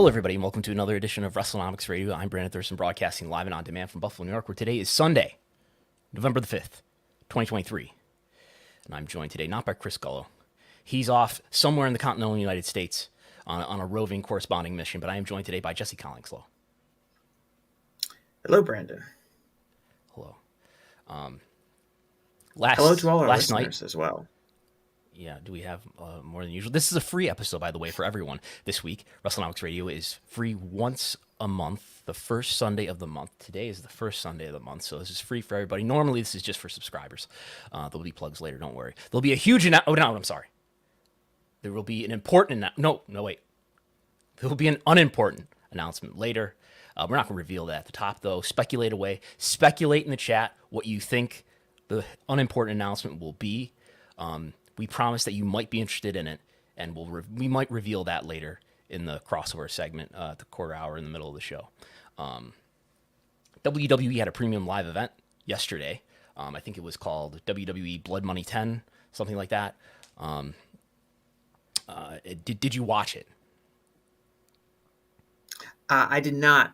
Hello, everybody, and welcome to another edition of Wrestlenomics Radio. I'm Brandon Thurston, broadcasting live and on demand from Buffalo, New York, where today is Sunday, November the 5th, 2023. And I'm joined today not by Chris Gullo. He's off somewhere in the continental United States on a roving corresponding mission, but I am joined today by Jesse Collingslow. Hello, Brandon. Hello. Hello to all our last listeners night, as well. Yeah, do we have more than usual? This is a free episode, by the way, for everyone this week. Wrestlenomics Radio is free once a month, the first Sunday of the month. Today is the first Sunday of the month, so this is free for everybody. Normally, this is just for subscribers. There'll be plugs later, don't worry. There'll be a huge I'm sorry. There will be an important wait. There will be an unimportant announcement later. We're not going to reveal that at the top, though. Speculate away. Speculate in the chat what you think the unimportant announcement will be. We promise that you might be interested in it, and we might reveal that later in the crossover segment, the quarter hour in the middle of the show. WWE had a premium live event yesterday. I think it was called WWE Blood Money 10, something like that. Did you watch it? I did not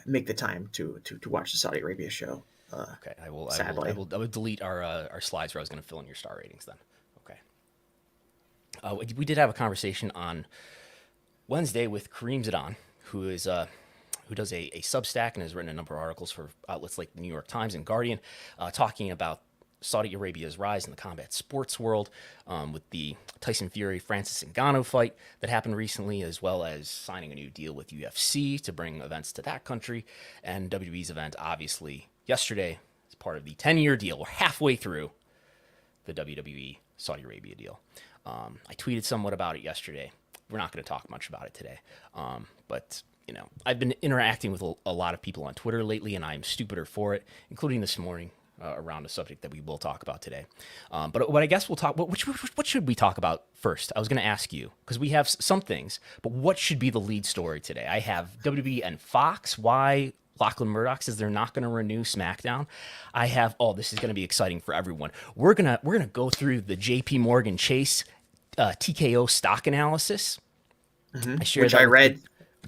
make the time to watch the Saudi Arabia show. Okay, I will. Sadly. I will delete our slides where I was going to fill in your star ratings then. Okay. We did have a conversation on Wednesday with Kareem Zidane, who does a Substack and has written a number of articles for outlets like the New York Times and Guardian, talking about Saudi Arabia's rise in the combat sports world, with the Tyson Fury-Francis Ngannou fight that happened recently, as well as signing a new deal with UFC to bring events to that country, and WWE's event, obviously, yesterday as part of the 10-year deal. We're halfway through the WWE Saudi Arabia deal. I tweeted somewhat about it yesterday. We're not going to talk much about it today, but I've been interacting with a lot of people on Twitter lately, and I'm stupider for it, including this morning. Around a subject that we will talk about today. But what I guess we'll talk about, what should we talk about first? I was going to ask you, because we have some things, but what should be the lead story today? I have WWE and Fox, why Lachlan Murdoch says they're not going to renew Smackdown. I have, this is going to be exciting for everyone. We're gonna go through the JP Morgan Chase TKO stock analysis. Mm-hmm. Which I read.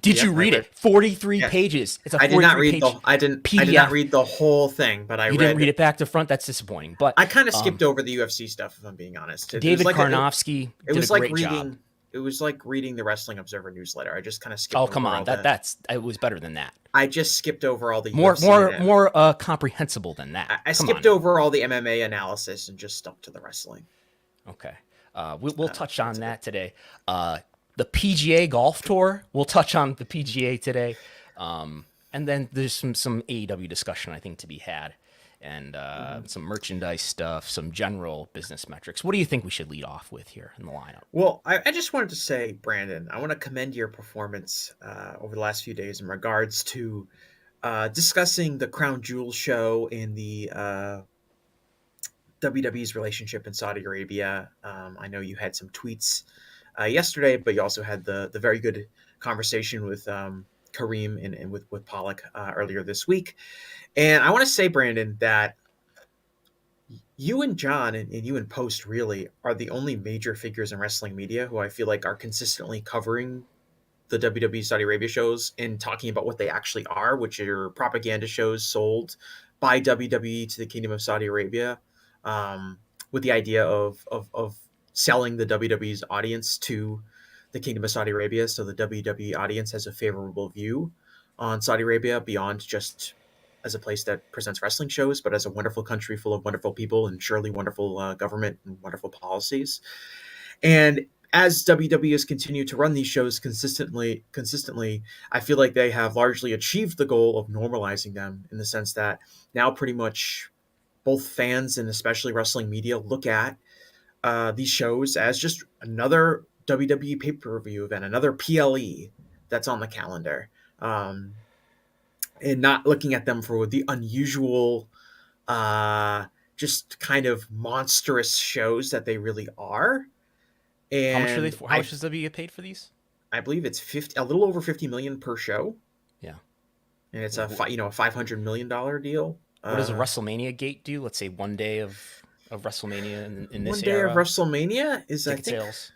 Did you read it? 43 pages. It's a 43 I did not read page I did not read the whole thing, but you didn't read it back to front. That's disappointing. But I kind of skipped over the UFC stuff, if I'm being honest. David Karnofsky did a great job. It was like reading the Wrestling Observer newsletter. I just kind of skipped. Oh, come on, it was better than that. I just skipped over all the more comprehensible than that. I skipped over all the MMA analysis and just stuck to the wrestling. Okay, we'll touch on that today. The PGA Golf Tour. We'll touch on the PGA today. And then there's some AEW discussion, I think, to be had. And some merchandise stuff, some general business metrics. What do you think we should lead off with here in the lineup? Well, I just wanted to say, Brandon, I want to commend your performance over the last few days in regards to discussing the Crown Jewel show and the WWE's relationship in Saudi Arabia. I know you had some tweets yesterday, but you also had the very good conversation with Kareem and with Pollock earlier this week. And I want to say, Brandon, that you and John and you and Post really are the only major figures in wrestling media who I feel like are consistently covering the WWE Saudi Arabia shows and talking about what they actually are, which are propaganda shows sold by WWE to the Kingdom of Saudi Arabia, with the idea of selling the WWE's audience to the Kingdom of Saudi Arabia, so the WWE audience has a favorable view on Saudi Arabia beyond just as a place that presents wrestling shows, but as a wonderful country full of wonderful people and surely wonderful government and wonderful policies. And as WWE has continued to run these shows consistently, I feel like they have largely achieved the goal of normalizing them, in the sense that now pretty much both fans and especially wrestling media look at these shows as just another WWE pay-per-view event, another PLE that's on the calendar, and not looking at them for the unusual, just kind of monstrous shows that they really are. And how much are they for? How much does WWE get paid for these? I believe it's a little over $50 million per show. Yeah, and it's a $500 million deal. What does a WrestleMania gate do? Let's say one day of WrestleMania in this era. One day of WrestleMania is, I think, sales.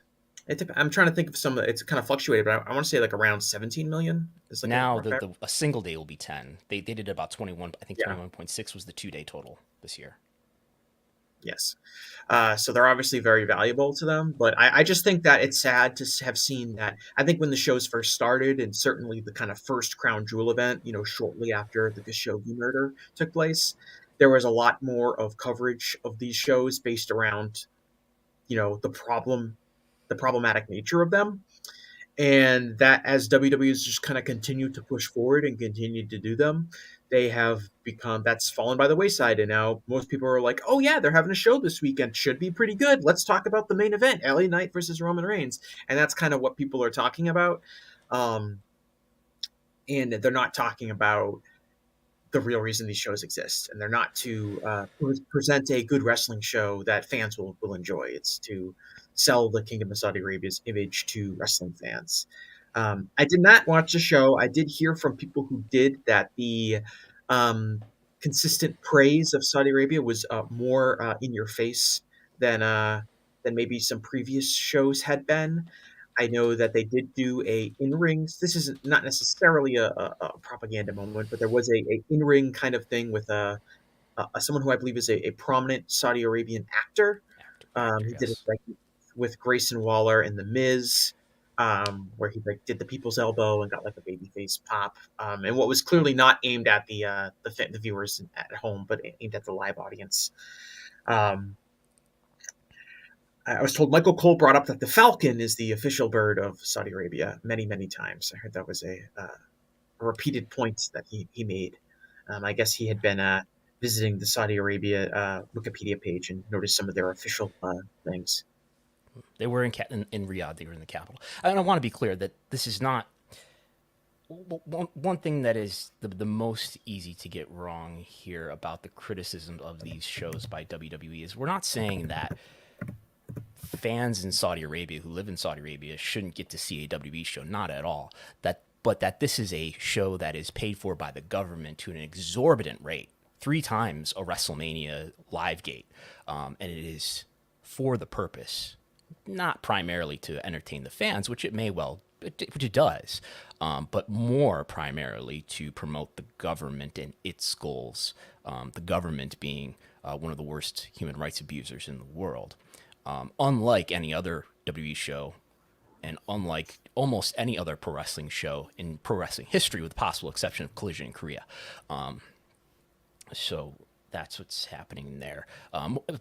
I'm trying to think of some. It's kind of fluctuated, but I want to say like around 17 million is like a Now rough average. a single day will be 10. They did about 21. I think Yeah. 21.6 was the 2 day total this year. Yes. So they're obviously very valuable to them, but I just think that it's sad to have seen that. I think when the shows first started, and certainly the kind of first Crown Jewel event, shortly after the Khashoggi murder took place, there was a lot more of coverage of these shows based around, the problematic nature of them. And that as WWE has just kind of continued to push forward and continued to do them, they have become that's fallen by the wayside. And now most people are like, oh, yeah, they're having a show this weekend. Should be pretty good. Let's talk about the main event, LA Knight versus Roman Reigns. And that's kind of what people are talking about. Um, and they're not talking about the real reason these shows exist, and they're not to present a good wrestling show that fans will enjoy. It's to sell the Kingdom of Saudi Arabia's image to wrestling fans. I did not watch the show. I did hear from people who did that the um, consistent praise of Saudi Arabia was more in your face than maybe some previous shows had been. I know that they did do a in rings. This is not necessarily a propaganda moment, but there was a in ring kind of thing with someone who I believe is a prominent Saudi Arabian actor. Actor, He did it yes. like with Grayson Waller and The Miz, where he like did the people's elbow and got like a babyface pop, and what was clearly not aimed at the viewers at home, but aimed at the live audience. Um, I was told Michael Cole brought up that the falcon is the official bird of Saudi Arabia many, many times. I heard that was a repeated point that he made. I guess he had been visiting the Saudi Arabia Wikipedia page and noticed some of their official things. They were in Riyadh. They were in the capital. And I want to be clear that this is not one thing that is the most easy to get wrong here about the criticism of these shows by WWE is we're not saying that fans in Saudi Arabia who live in Saudi Arabia shouldn't get to see a WWE show. Not at all. But that this is a show that is paid for by the government to an exorbitant rate, 3 times a WrestleMania live gate, and it is for the purpose, not primarily to entertain the fans, which which it does, but more primarily to promote the government and its goals. The government being one of the worst human rights abusers in the world. Unlike any other WWE show, and unlike almost any other pro wrestling show in pro wrestling history, with the possible exception of Collision in Korea. So that's what's happening there.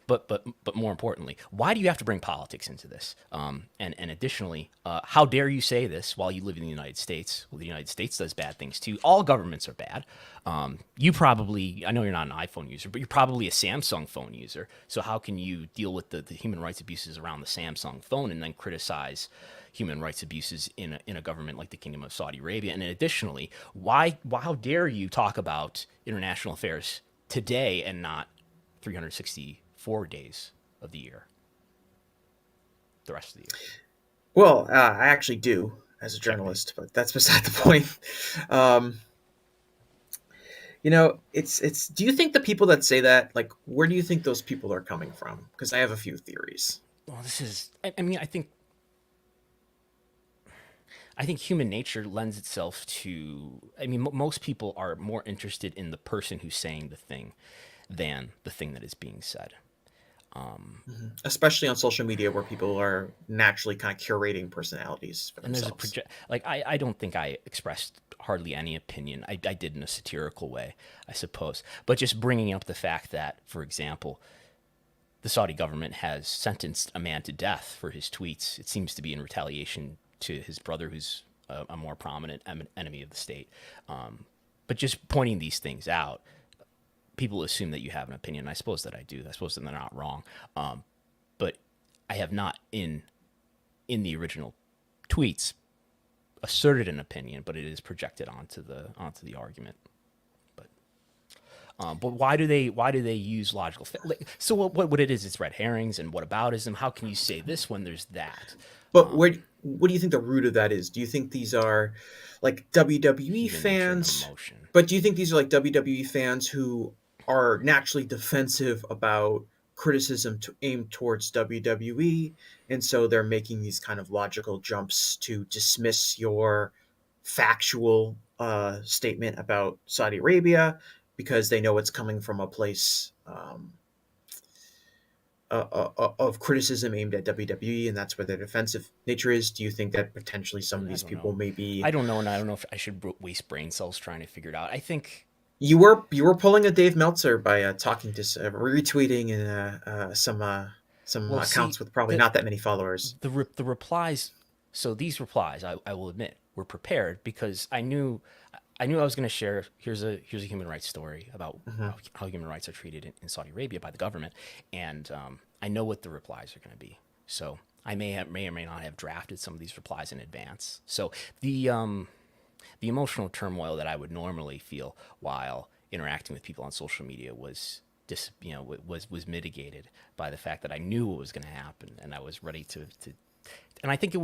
But more importantly, why do you have to bring politics into this? And additionally, how dare you say this while you live in the United States? Well, the United States does bad things too. All governments are bad. You probably, I know you're not an iPhone user, but you're probably a Samsung phone user. So how can you deal with the human rights abuses around the Samsung phone and then criticize human rights abuses in a government like the Kingdom of Saudi Arabia? And then additionally, how dare you talk about international affairs today and not 364 days of the year, the rest of the year? Well, I actually do as a Checkmate. journalist, but that's beside the point. Um, it's. Do you think the people that say that, like, where do you think those people are coming from? Because I have a few theories. Well, I mean, I think human nature lends itself to, I mean, most people are more interested in the person who's saying the thing than the thing that is being said. Especially on social media where people are naturally kind of curating personalities for And there's themselves. like, I don't think I expressed hardly any opinion. I did in a satirical way, I suppose. But just bringing up the fact that, for example, the Saudi government has sentenced a man to death for his tweets. It seems to be in retaliation to his brother, who's a more prominent enemy of the state. But just pointing these things out, people assume that you have an opinion. I suppose that I do. I suppose that they're not wrong. But I have not in the original tweets asserted an opinion, but it is projected onto the argument. But why do they use logical? So what it is? It's red herrings and whataboutism. How can you say this when there's that? But what do you think the root of that is? Do you think these are like WWE Human nature and fans? emotion. But do you think these are like WWE fans who are naturally defensive about criticism aimed towards WWE, and so they're making these kind of logical jumps to dismiss your factual statement about Saudi Arabia because they know it's coming from a place of criticism aimed at WWE, and that's where their defensive nature is. Do you think that potentially some of I these don't know. people may be? I don't know, and I don't know if I should waste brain cells trying to figure it out. I think You were pulling a Dave Meltzer by talking to retweeting and some well, see accounts with probably the not that many followers. the replies. So these replies, I will admit, were prepared because I knew I was going to share. Here's a human rights story about how human rights are treated in Saudi Arabia by the government, and I know what the replies are going to be. So I may or may not have drafted some of these replies in advance. So the emotional turmoil that I would normally feel while interacting with people on social media was was mitigated by the fact that I knew what was going to happen and I was ready to and I think I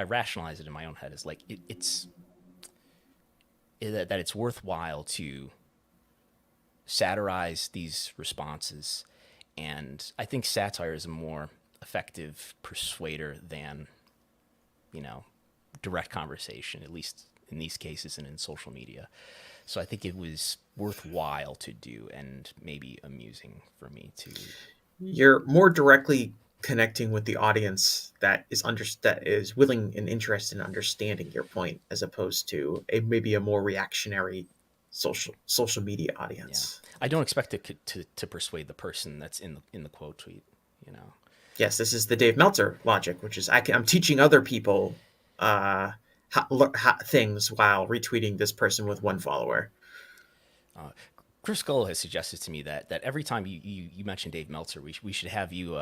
rationalize it in my own head as like that it's worthwhile to satirize these responses, and I think satire is a more effective persuader than direct conversation, at least in these cases and in social media. So I think it was worthwhile to do and maybe amusing for me to. You're more directly connecting with the audience that is willing and interested in understanding your point, as opposed to maybe a more reactionary social media Yeah, audience. I don't expect it to persuade the person that's in the quote tweet. Yes, this is the Dave Meltzer logic, which is I'm teaching other people things while retweeting this person with one follower. Chris Gull has suggested to me that every time you mention Dave Meltzer, we should have you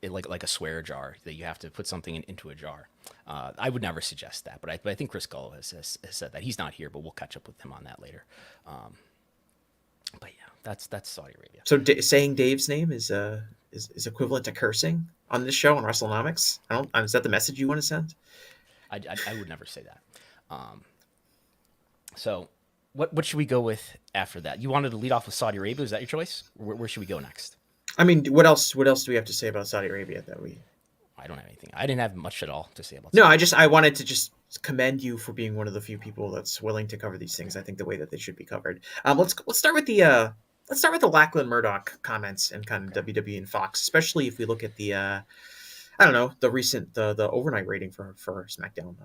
like a swear jar that you have to put something into a jar. I would never suggest that, but I think Chris Gull has said that. He's not here, but we'll catch up with him on that later. But yeah, that's Saudi Arabia. So saying Dave's name is equivalent to cursing on this show on Wrestlenomics. Is that the message you want to send? I would never say that. So what should we go with after that? You wanted to lead off with Saudi Arabia. Is that your choice? Where should we go next? I mean, what else do we have to say about Saudi Arabia that we? I don't have anything. I didn't have much at all to say about. No, Saudi I wanted to just commend you for being one of the few people that's willing to cover these things. I think the way that they should be covered. Let's start with the Lachlan Murdoch comments and kind of WWE and Fox, especially if we look at the I don't know, the recent the overnight rating for Smackdown.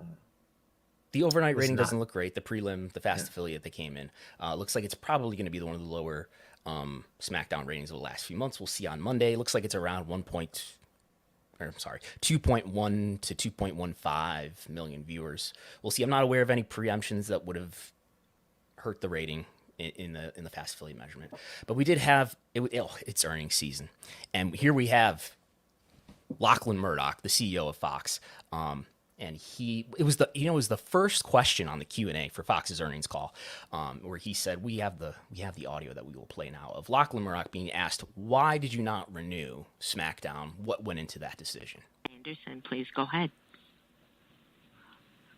The overnight rating doesn't look great. The prelim, the fast affiliate that came in, looks like it's probably going to be one of the lower Smackdown ratings of the last few months. We'll see on Monday. It looks like it's around 2.1 to 2.15 million viewers. We'll see. I'm not aware of any preemptions that would have hurt the rating in the fast affiliate measurement, but we did have it's earnings season, and here we have Lachlan Murdoch, the CEO of Fox. And it was the first question on the Q&A for Fox's earnings call, where he said, we have the audio that we will play now of Lachlan Murdoch being asked, why did you not renew Smackdown? What went into that decision? Anderson, please go ahead.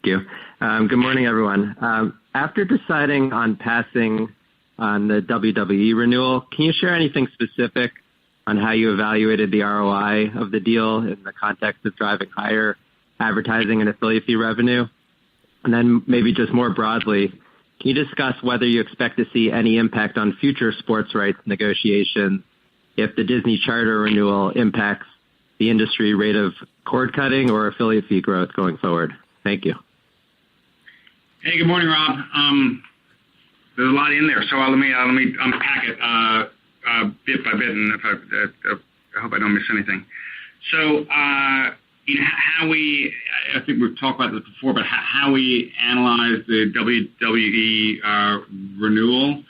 Thank you. Good morning, everyone. After deciding on passing on the WWE renewal, can you share anything specific on how you evaluated the ROI of the deal in the context of driving higher advertising and affiliate fee revenue? And then maybe just more broadly, can you discuss whether you expect to see any impact on future sports rights negotiations if the Disney charter renewal impacts the industry rate of cord cutting or affiliate fee growth going forward? Thank you. Hey, good morning, Rob. There's a lot in there, so let me unpack it bit by bit, and I hope I don't miss anything. So, I think we've talked about this before, but how we analyze the WWE renewal,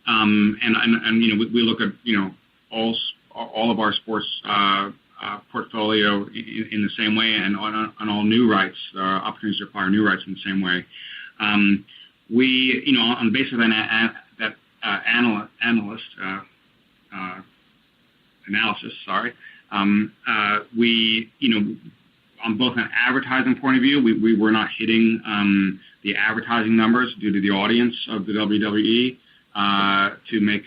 and we look at all of our sports portfolio in the same way, and on all new rights, opportunities to acquire new rights in the same way. We, on the basis of that analysis, we, on both an advertising point of view, we were not hitting the advertising numbers due to the audience of the WWE to make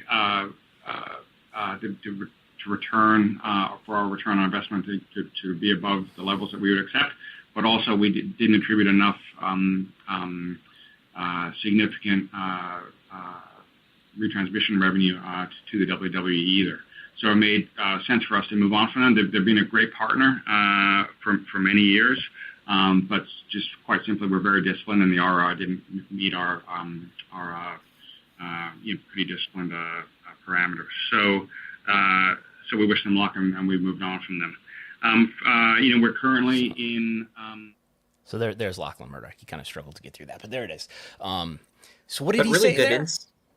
to return for our return on investment to be above the levels that we would accept, but also we didn't attribute enough significant retransmission revenue to the WWE either. So it made sense for us to move on from them. They've been a great partner for many years, but just quite simply, we're very disciplined, and the ROI didn't meet our pretty disciplined parameters. So we wish them luck, and we've moved on from them. We're currently in. So there's Lachlan Murdoch. He kind of struggled to get through that, but there it is. So what did he say there?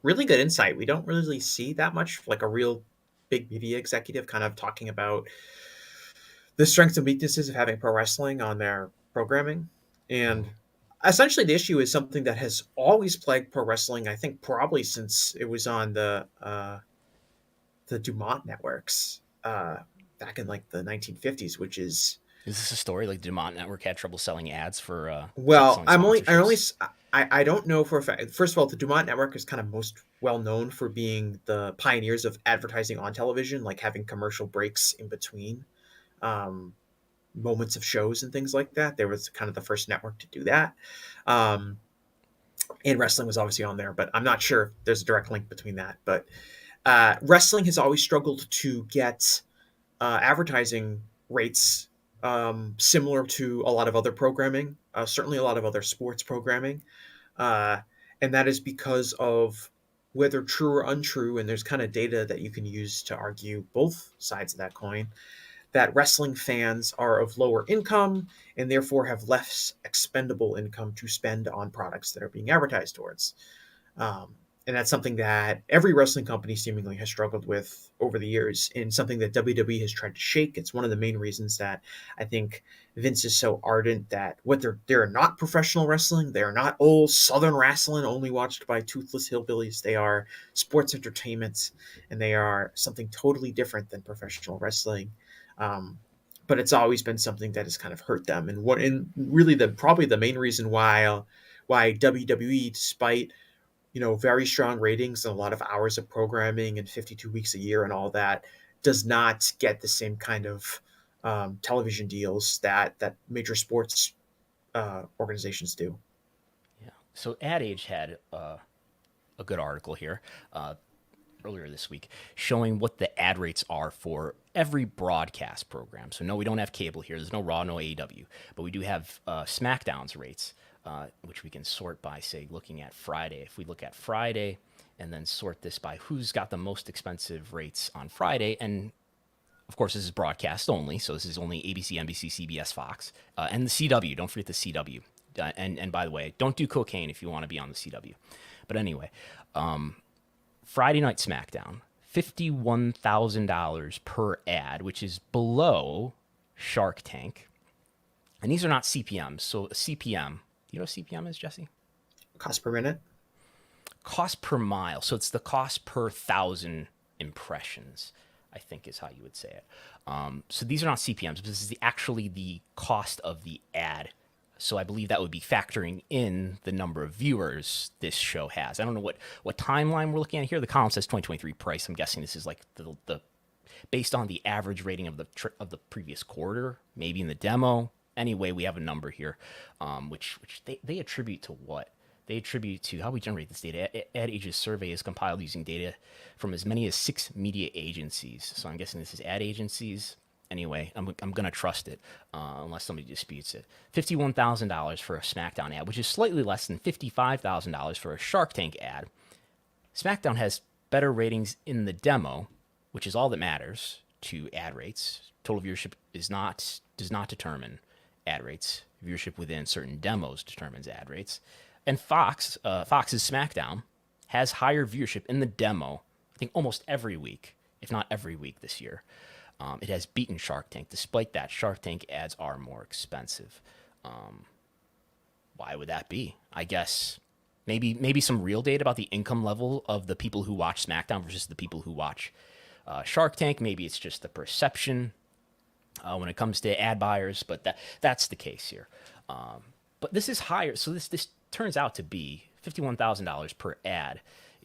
Really good insight. We don't really see that much, like a real big media executive kind of talking about the strengths and weaknesses of having pro wrestling on their programming. And essentially the issue is something that has always plagued pro wrestling, I think probably since it was on the Dumont networks back in like the 1950s, which is... Is this a story like the Dumont Network had trouble selling ads for? Well, I don't know for a fact. First of all, the Dumont Network is kind of most well known for being the pioneers of advertising on television, like having commercial breaks in between moments of shows and things like that. They were kind of the first network to do that. And wrestling was obviously on there, but I'm not sure if there's a direct link between that. But wrestling has always struggled to get advertising rates similar to a lot of other programming, certainly a lot of other sports programming. And that is because of, whether true or untrue, and there's kind of data that you can use to argue both sides of that coin, that wrestling fans are of lower income and therefore have less expendable income to spend on products that are being advertised towards. And that's something that every wrestling company seemingly has struggled with over the years, and something that WWE has tried to shake. It's one of the main reasons that I think Vince is so ardent that they're not professional wrestling. They are not old Southern wrestling only watched by toothless hillbillies. They are sports entertainment, and they are something totally different than professional wrestling. But it's always been something that has kind of hurt them. And really probably the main reason why WWE, despite very strong ratings and a lot of hours of programming and 52 weeks a year and all that, does not get the same kind of television deals that major sports organizations do. Yeah. So Ad Age had a good article here earlier this week showing what the ad rates are for every broadcast program. So no, we don't have cable here. There's no Raw, no AEW, but we do have Smackdown's rates. Which we can sort by, say, looking at Friday. If we look at Friday and then sort this by who's got the most expensive rates on Friday, and of course this is broadcast only, so this is only ABC, NBC, CBS, Fox, and the CW. Don't forget the CW. And by the way, don't do cocaine if you want to be on the CW. But anyway, Friday Night Smackdown, $51,000 per ad, which is below Shark Tank. And these are not CPMs. So CPM... Do you know what CPM is, Jesse? Cost per minute? Cost per mile. So it's the cost per 1,000 impressions, I think is how you would say it. So these are not CPMs. But this is actually the cost of the ad. So I believe that would be factoring in the number of viewers this show has. I don't know what timeline we're looking at here. The column says 2023 price. I'm guessing this is like the based on the average rating of the previous quarter, maybe in the demo. Anyway, we have a number here, which they attribute to what? They attribute to how we generate this data. Ad Age's survey is compiled using data from as many as 6 media agencies. So I'm guessing this is ad agencies. Anyway, I'm going to trust it unless somebody disputes it. $51,000 for a Smackdown ad, which is slightly less than $55,000 for a Shark Tank ad. Smackdown has better ratings in the demo, which is all that matters to ad rates. Total viewership does not determine ad rates. Viewership within certain demos determines ad rates. And Fox's Smackdown has higher viewership in the demo, I think almost every week, if not every week this year. It has beaten Shark Tank. Despite that, Shark Tank ads are more expensive. Why would that be? I guess maybe some real data about the income level of the people who watch Smackdown versus the people who watch Shark Tank. Maybe it's just the perception when it comes to ad buyers, but that's the case here. But this is higher, so this turns out to be $51,000 per ad.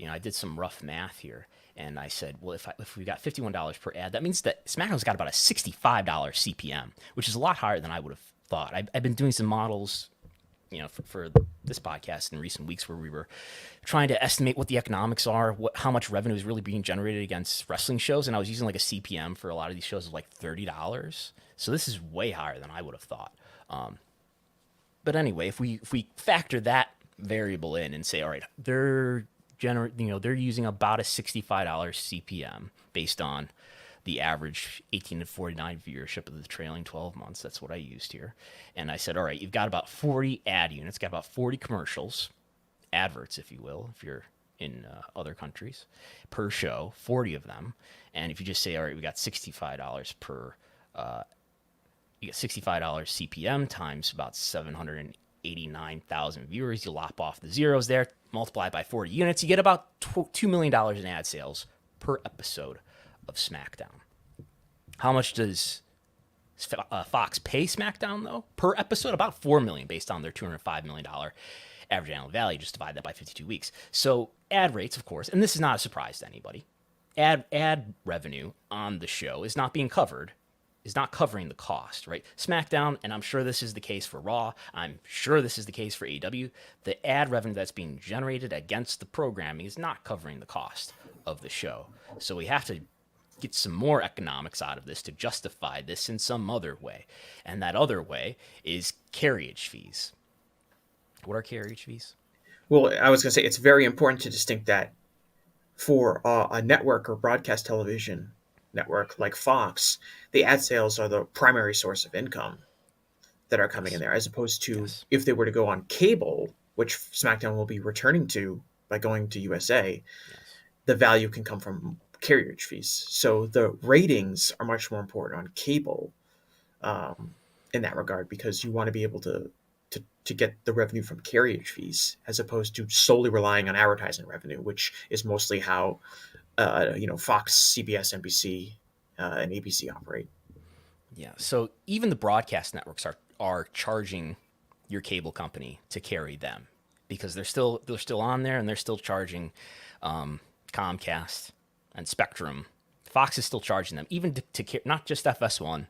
I did some rough math here, And I said, well, if we got $51 per ad, that means that SmackDown's got about a $65 CPM, which is a lot higher than I would have thought. I've been doing some models, for this podcast in recent weeks where we were trying to estimate what the economics are, how much revenue is really being generated against wrestling shows. And I was using like a CPM for a lot of these shows of like $30. So this is way higher than I would have thought. But anyway, if we factor that variable in and say, all right, they're using about a $65 CPM based on the average 18 to 49 viewership of the trailing 12 months. That's what I used here. And I said, all right, you've got about 40 ad units, got about 40 commercials, adverts, if you will, if you're in other countries, per show, 40 of them. And if you just say, all right, we got $65 per, you get $65 CPM times about 789,000 viewers. You lop off the zeros there, multiply by 40 units. You get about $2 million in ad sales per episode of SmackDown. How much does Fox pay SmackDown, though, per episode? About $4 million based on their $205 million average annual value. Just divide that by 52 weeks. So ad rates, of course, and this is not a surprise to anybody, ad revenue on the show is not being covered, is not covering the cost, right? SmackDown, and I'm sure this is the case for Raw, I'm sure this is the case for AEW, the ad revenue that's being generated against the programming is not covering the cost of the show. So we have to get some more economics out of this to justify this in some other way. And that other way is carriage fees. What are carriage fees? Well, I was going to say it's very important to distinct that for a network or broadcast television network like Fox, the ad sales are the primary source of income that are coming in there, as opposed to if they were to go on cable, which SmackDown will be returning to by going to USA, the value can come from carriage fees. So the ratings are much more important on cable in that regard, because you want to be able to get the revenue from carriage fees as opposed to solely relying on advertising revenue, which is mostly how Fox, CBS, NBC, and ABC operate. Yeah. So even the broadcast networks are charging your cable company to carry them, because they're still on there and they're still charging Comcast and Spectrum. Fox is still charging them, even to not just FS1,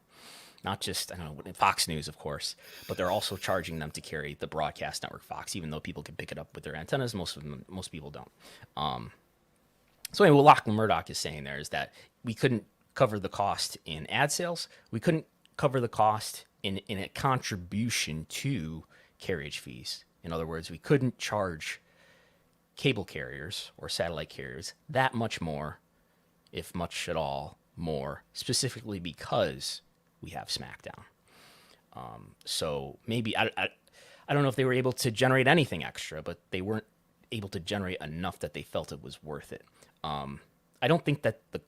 not just Fox News, of course, but they're also charging them to carry the broadcast network Fox, even though people can pick it up with their antennas. Most people don't. So anyway, what Lachlan Murdoch is saying there is that we couldn't cover the cost in ad sales. We couldn't cover the cost in a contribution to carriage fees. In other words, we couldn't charge cable carriers or satellite carriers that much more, if much at all more, specifically because we have SmackDown. So maybe, I don't know if they were able to generate anything extra, but they weren't able to generate enough that they felt it was worth it. I don't think that the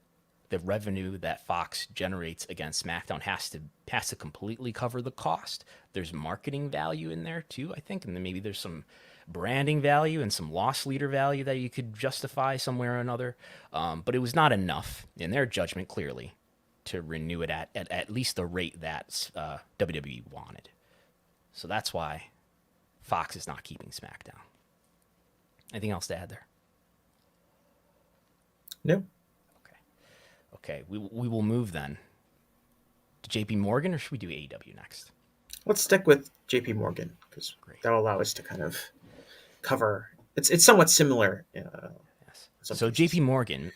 revenue that Fox generates against SmackDown has to completely cover the cost. There's marketing value in there too, I think, and then maybe there's some branding value and some loss leader value that you could justify somewhere or another. But it was not enough, in their judgment, clearly, to renew it at least the rate that WWE wanted. So that's why Fox is not keeping SmackDown. Anything else to add there? No. Okay. We will move then to JP Morgan, or should we do AEW next? Let's stick with JP Morgan, because that'll allow us to kind of cover. It's somewhat similar. Yes. So JP Morgan,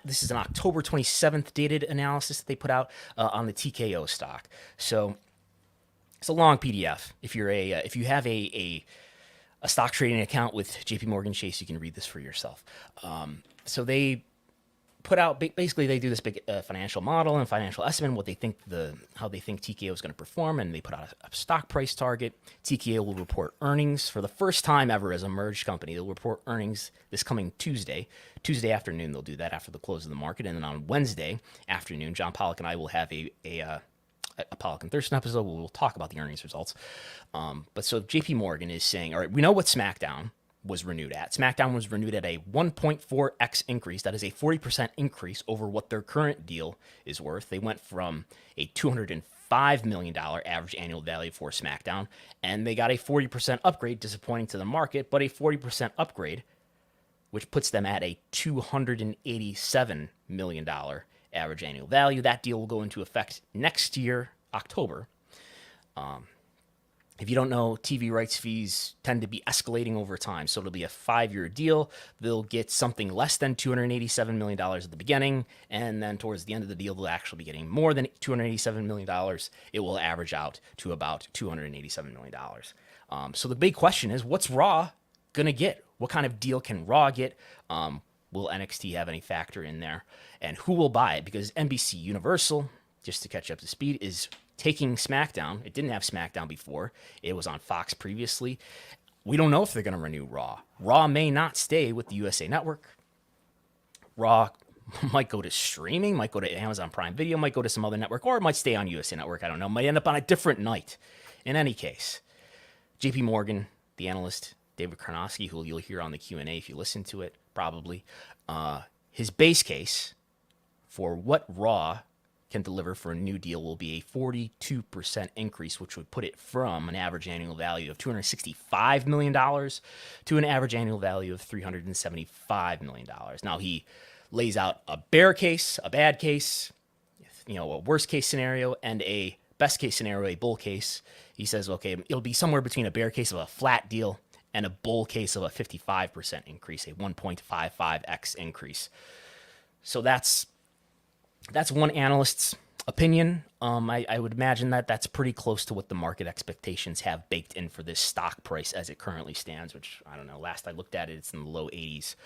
this is an October 27th dated analysis that they put out on the TKO stock. So it's a long PDF. If you have a stock trading account with JP Morgan Chase, you can read this for yourself. So they put out, basically they do this big financial model and financial estimate, how they think TKO is going to perform, and they put out a stock price target. TKO will report earnings for the first time ever as a merged company. They'll report earnings this coming Tuesday afternoon. They'll do that after the close of the market, and then on Wednesday afternoon, John Pollock and I will have a Pollock and Thurston episode where we'll talk about the earnings results. But so JP Morgan is saying, all right, we know what SmackDown was renewed at. SmackDown was renewed at a 1.4x increase. That is a 40% increase over what their current deal is worth. They went from a $205 million average annual value for SmackDown, and they got a 40% upgrade, disappointing to the market, but a 40% upgrade which puts them at a $287 million average annual value. That deal will go into effect next year, October. If you don't know, TV rights fees tend to be escalating over time. So it'll be a 5-year deal. They'll get something less than $287 million at the beginning. And then towards the end of the deal, they'll actually be getting more than $287 million. It will average out to about $287 million. So the big question is, what's Raw going to get? What kind of deal can Raw get? Will NXT have any factor in there? And who will buy it? Because NBC Universal, just to catch up to speed, is taking Smackdown. It didn't have Smackdown before. It was on Fox previously. We don't know if they're going to renew Raw. Raw may not stay with the USA Network. Raw might go to streaming, might go to Amazon Prime Video, might go to some other network, or it might stay on USA Network. I don't know. Might end up on a different night. In any case, JP Morgan, the analyst, David Karnofsky, who you'll hear on the Q&A if you listen to it, probably, his base case for what Raw can deliver for a new deal will be a 42% increase, which would put it from an average annual value of $265 million to an average annual value of $375 million. Now, he lays out a bear case, a bad case, a worst case scenario, and a best case scenario, a bull case. He says, okay, it'll be somewhere between a bear case of a flat deal and a bull case of a 55% increase, a 1.55x increase. So that's one analyst's opinion. I would imagine that that's pretty close to what the market expectations have baked in for this stock price as it currently stands, which, I don't know, last I looked at it, it's in the low 80s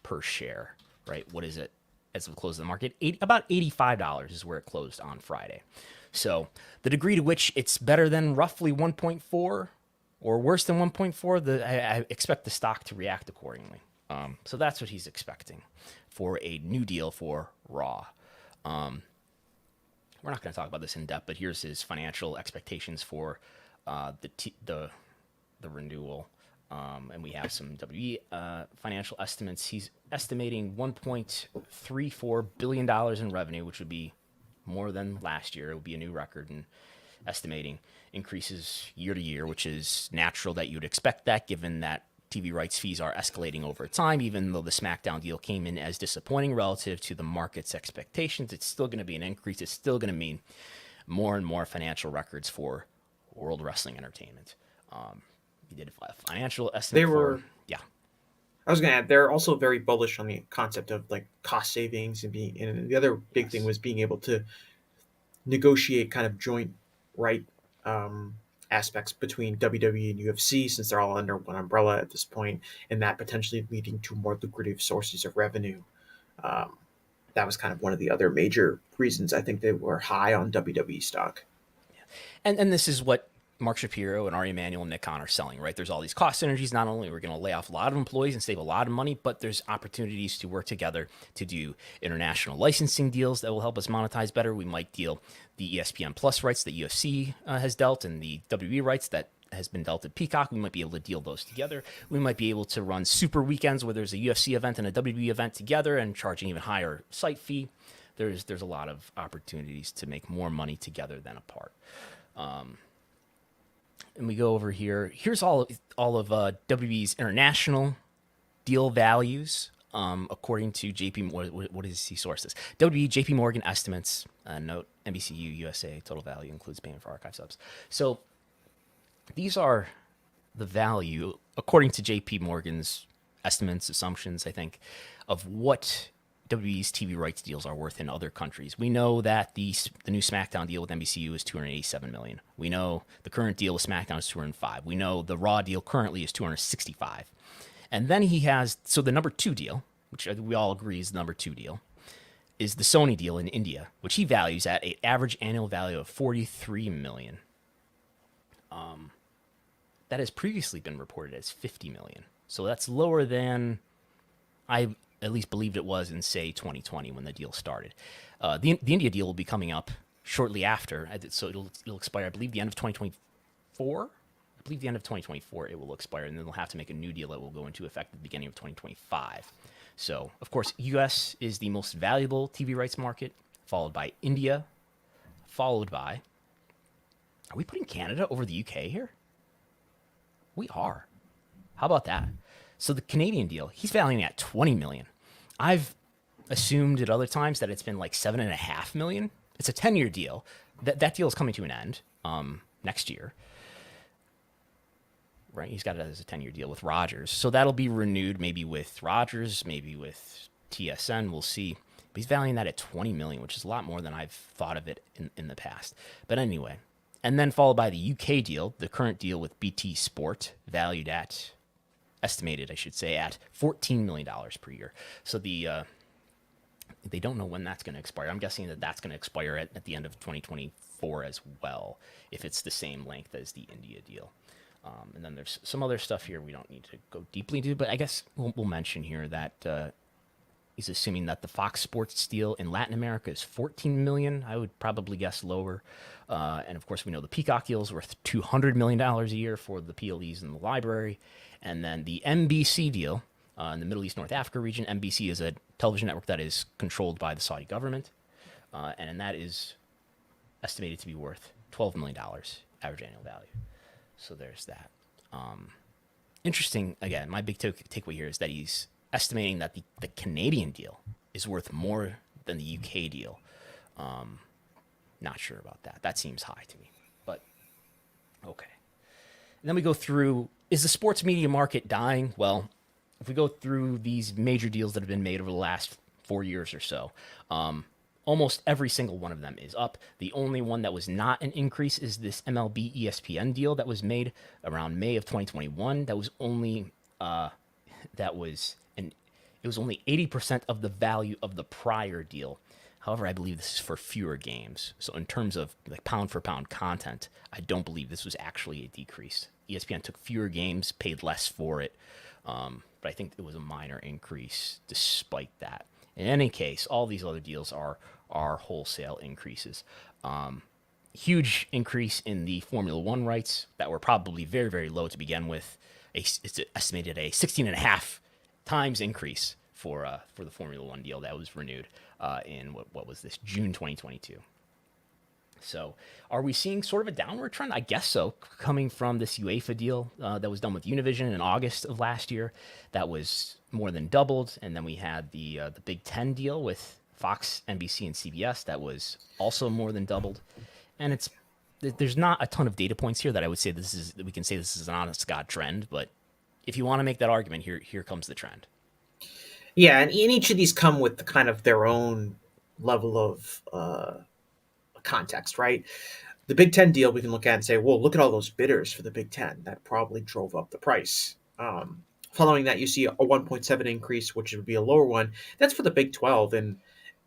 per share, right? What is it as of the close of the market? About $85 is where it closed on Friday. So the degree to which it's better than roughly 1.4 or worse than 1.4, I expect the stock to react accordingly. So that's what he's expecting for a new deal for Raw. We're not going to talk about this in depth, but here's his financial expectations for the renewal. And we have some WWE financial estimates. He's estimating $1.34 billion in revenue, which would be more than last year. It would be a new record, and estimating increases year to year, which is natural that you'd expect that given that TV rights fees are escalating over time. Even though the Smackdown deal came in as disappointing relative to the market's expectations, it's still going to be an increase. It's still going to mean more and more financial records for World Wrestling Entertainment. You did a financial estimate. I was going to add, they're also very bullish on the concept of like cost savings and and the other big thing was being able to negotiate kind of joint right aspects between WWE and UFC, since they're all under one umbrella at this point, and that potentially leading to more lucrative sources of revenue. That was kind of one of the other major reasons I think they were high on WWE stock. And this is what Mark Shapiro and Ari Emanuel and Nick Khan are selling, right? There's all these cost synergies. Not only we're going to lay off a lot of employees and save a lot of money, but there's opportunities to work together to do international licensing deals that will help us monetize better. We might deal the ESPN Plus rights that UFC has dealt and the WWE rights that has been dealt at Peacock. We might be able to deal those together. We might be able to run super weekends where there's a UFC event and a WWE event together and charging even higher site fee. There's a lot of opportunities to make more money together than apart. And we go over here. Here's all of WWE's international deal values, according to JP. What does he source this? WWE JP Morgan estimates. Note NBCU USA total value includes payment for archive subs. So these are the value according to JP Morgan's estimates, assumptions, I think, of what WWE's TV rights deals are worth in other countries. We know that the new Smackdown deal with NBCU is $287 million. We know the current deal with Smackdown is $205. We know the Raw deal currently is $265. And then he has, so the number 2 deal, which we all agree is the number 2 deal, is the Sony deal in India, which he values at an average annual value of $43 million. That has previously been reported as $50 million. So that's lower than I at least believed it was in, say, 2020 when the deal started. The India deal will be coming up shortly after, so it'll expire, I believe, the end of 2024. I believe the end of 2024 it will expire, and then they'll have to make a new deal that will go into effect at the beginning of 2025. So, of course, U.S. is the most valuable TV rights market, followed by India, followed by... Are we putting Canada over the UK here? We are. How about that? So the Canadian deal, he's valuing at 20 million. I've assumed at other times that it's been like 7.5 million. It's a 10-year deal. That deal is coming to an end next year. Right, he's got it as a 10-year deal with Rogers, so that'll be renewed, maybe with Rogers, maybe with TSN. We'll see. But he's valuing that at 20 million, which is a lot more than I've thought of it in the past. But anyway, and then followed by the UK deal, the current deal with BT Sport, valued at, estimated, I should say, at $14 million per year. So they don't know when that's going to expire. I'm guessing that that's going to expire at the end of 2024 as well, if it's the same length as the India deal. And then there's some other stuff here we don't need to go deeply into, but I guess we'll mention here that he's assuming that the Fox Sports deal in Latin America is 14 million. I would probably guess lower. And of course, we know the Peacock deal is worth $200 million a year for the PLEs in the library. And then the NBC deal in the Middle East, North Africa region. NBC is a television network that is controlled by the Saudi government. And that is estimated to be worth $12 million average annual value. So there's that. Interesting, again, my big takeaway here is that he's estimating that the Canadian deal is worth more than the UK deal. Not sure about that. That seems high to me, but okay. And then we go through, is the sports media market dying? Well, if we go through these major deals that have been made over the last 4 years or so, almost every single one of them is up. The only one that was not an increase is this MLB ESPN deal that was made around May of 2021. That was only it was only 80% of the value of the prior deal. However, I believe this is for fewer games. So in terms of like pound for pound content, I don't believe this was actually a decrease. ESPN took fewer games, paid less for it, but I think it was a minor increase despite that. In any case, all these other deals are wholesale increases. Huge increase in the Formula One rights that were probably very, very low to begin with. It's estimated a 16.5 times increase for the Formula One deal that was renewed in what was this, June 2022. So are we seeing sort of a downward trend? I guess so, coming from this UEFA deal that was done with Univision in August of last year. That was more than doubled. And then we had the Big Ten deal with Fox, NBC, and CBS. That was also more than doubled. And there's not a ton of data points here that I would say we can say this is an honest to God trend. But if you want to make that argument, here comes the trend. Yeah, and each of these come with the kind of their own level of context, right? The Big Ten deal we can look at and say, well, look at all those bidders for the Big Ten. That probably drove up the price. Following that, you see a 1.7 increase, which would be a lower one. That's for the Big 12. And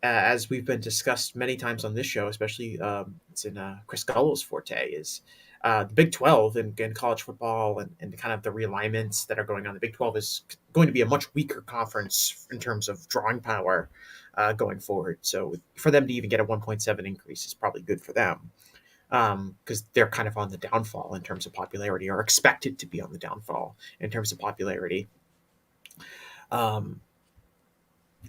as we've been discussed many times on this show, especially it's in Chris Gullo's forte, is the Big 12 and college football and kind of the realignments that are going on. The Big 12 is going to be a much weaker conference in terms of drawing power going forward. So for them to even get a 1.7 increase is probably good for them because they're kind of on the downfall in terms of popularity, or expected to be on the downfall in terms of popularity. And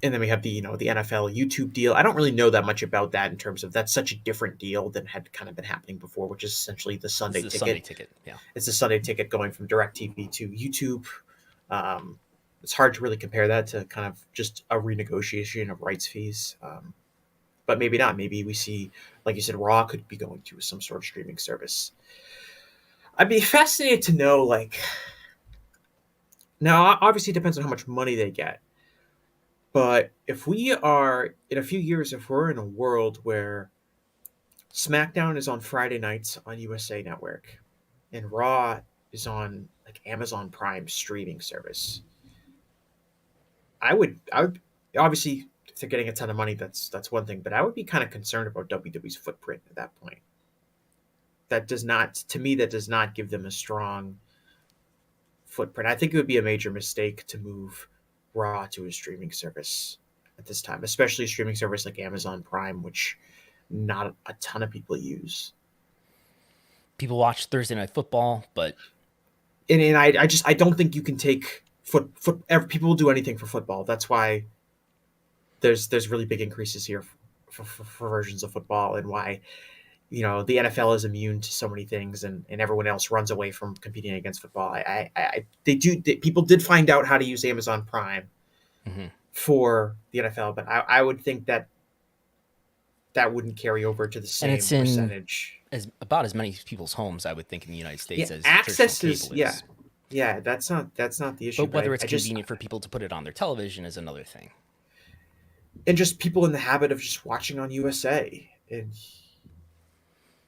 then we have the NFL YouTube deal. I don't really know that much about that in terms of that's such a different deal than had kind of been happening before, which is essentially the Sunday ticket. Sunday ticket, yeah. It's the Sunday ticket going from DirecTV to YouTube. It's hard to really compare that to kind of just a renegotiation of rights fees. But maybe not. Maybe we see, like you said, Raw could be going to some sort of streaming service. I'd be fascinated to know, now obviously it depends on how much money they get. But if we are, in a few years, if we're in a world where Smackdown is on Friday nights on USA Network and Raw is on like Amazon Prime streaming service, I would obviously, if they're getting a ton of money, that's one thing, but I would be kind of concerned about WWE's footprint at that point. That does not give them a strong footprint. I think it would be a major mistake to move Raw to a streaming service at this time, especially a streaming service like Amazon Prime, which not a ton of people use. People watch Thursday Night Football, but I don't think you can take people will do anything for football. That's why there's really big increases here for versions of football, and why the NFL is immune to so many things, and everyone else runs away from competing against football. People did find out how to use Amazon Prime for the NFL, but I would think that wouldn't carry over to the same percentage. About as many people's homes, I would think, in the United States as access is. Cable is. Yeah, that's not the issue. But whether it's convenient for people to put it on their television is another thing. And just people in the habit of just watching on USA. And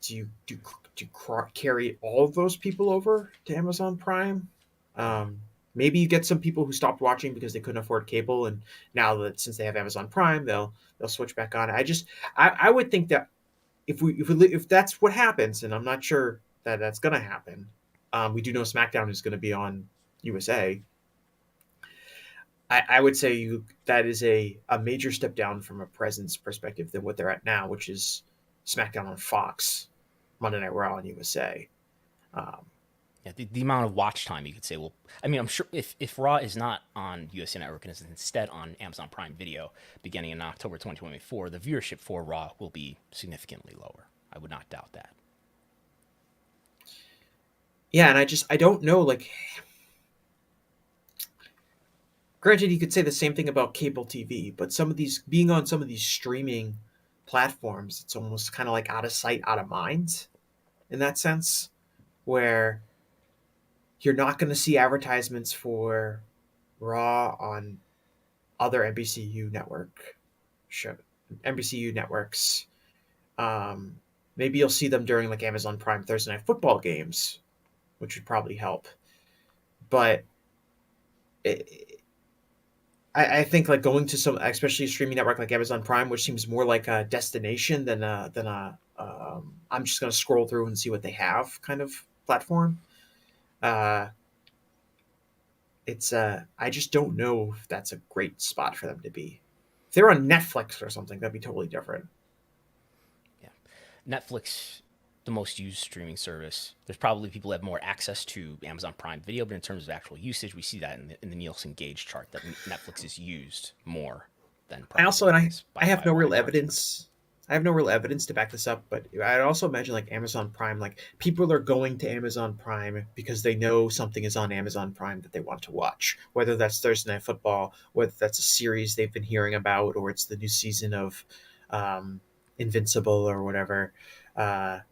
do you carry all of those people over to Amazon Prime? Maybe you get some people who stopped watching because they couldn't afford cable, and now that since they have Amazon Prime, they'll switch back on. I would think that if that's what happens, and I'm not sure that that's going to happen. We do know Smackdown is going to be on USA. I would say that is a major step down from a presence perspective than what they're at now, which is SmackDown on Fox, Monday Night Raw on USA. The amount of watch time, you could say, I'm sure if Raw is not on USA Network and is instead on Amazon Prime Video beginning in October 2024, the viewership for Raw will be significantly lower. I would not doubt that. Yeah, and I don't know, granted, you could say the same thing about cable TV, but being on some of these streaming platforms, it's almost kind of like out of sight, out of mind in that sense, where you're not going to see advertisements for Raw on other NBCU networks. Maybe you'll see them during Amazon Prime Thursday Night Football games, which would probably help. But I think going to some, especially a streaming network like Amazon Prime, which seems more like a destination than a I'm just going to scroll through and see what they have kind of platform. I just don't know if that's a great spot for them to be. If they're on Netflix or something, that'd be totally different. Yeah, Netflix, the most used streaming service. There's probably people who have more access to Amazon Prime Video, but in terms of actual usage, we see that in the Nielsen Gauge chart that Netflix is used more than Prime. I have no real evidence. I have no real evidence to back this up, but I'd also imagine Amazon Prime, people are going to Amazon Prime because they know something is on Amazon Prime that they want to watch, whether that's Thursday Night Football, whether that's a series they've been hearing about, or it's the new season of Invincible or whatever, or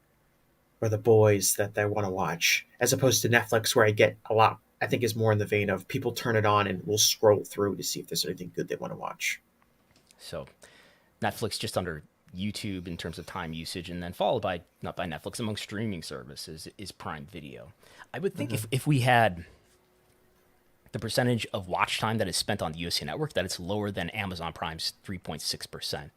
The Boys that they want to watch, as opposed to Netflix, where I get a lot, I think is more in the vein of people turn it on and will scroll through to see if there's anything good they want to watch. So Netflix just under YouTube in terms of time usage, and then followed by, not by Netflix, among streaming services is Prime Video. I would think if we had the percentage of watch time that is spent on the USA Network, that it's lower than Amazon Prime's 3.6%.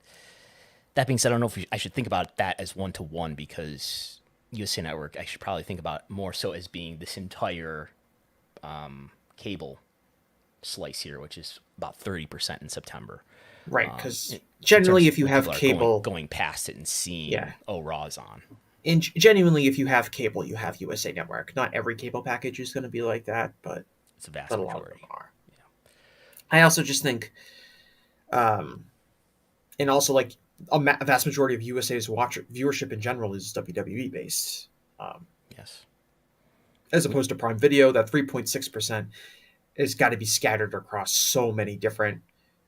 That being said, I don't know if I should think about that as one-to-one, because USA Network, I should probably think about more so as being this entire cable slice here, which is about 30% in September. Right, because generally if you have cable... Going past it and seeing, Raw's on. And genuinely, if you have cable, you have USA Network. Not every cable package is going to be like that, but it's a vast majority. A lot of them are. Yeah. I also just think, and also a vast majority of USA's viewership in general is WWE based. Yes. As opposed to Prime Video, that 3.6% has got to be scattered across so many different,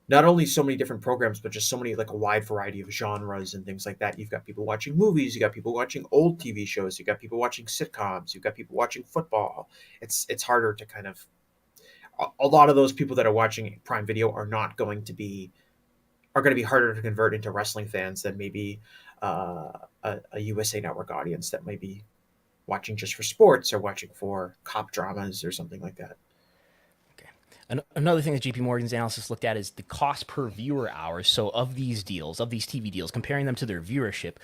not only so many different programs, but just so many, a wide variety of genres and things like that. You've got people watching movies, you got people watching old TV shows, you got people watching sitcoms, you've got people watching football. It's harder to kind of, a lot of those people that are watching Prime Video are going to be harder to convert into wrestling fans than maybe a USA Network audience that might be watching just for sports or watching for cop dramas or something like that. Another thing that JP Morgan's analysis looked at is the cost per viewer hour. So of these TV deals, comparing them to their viewership,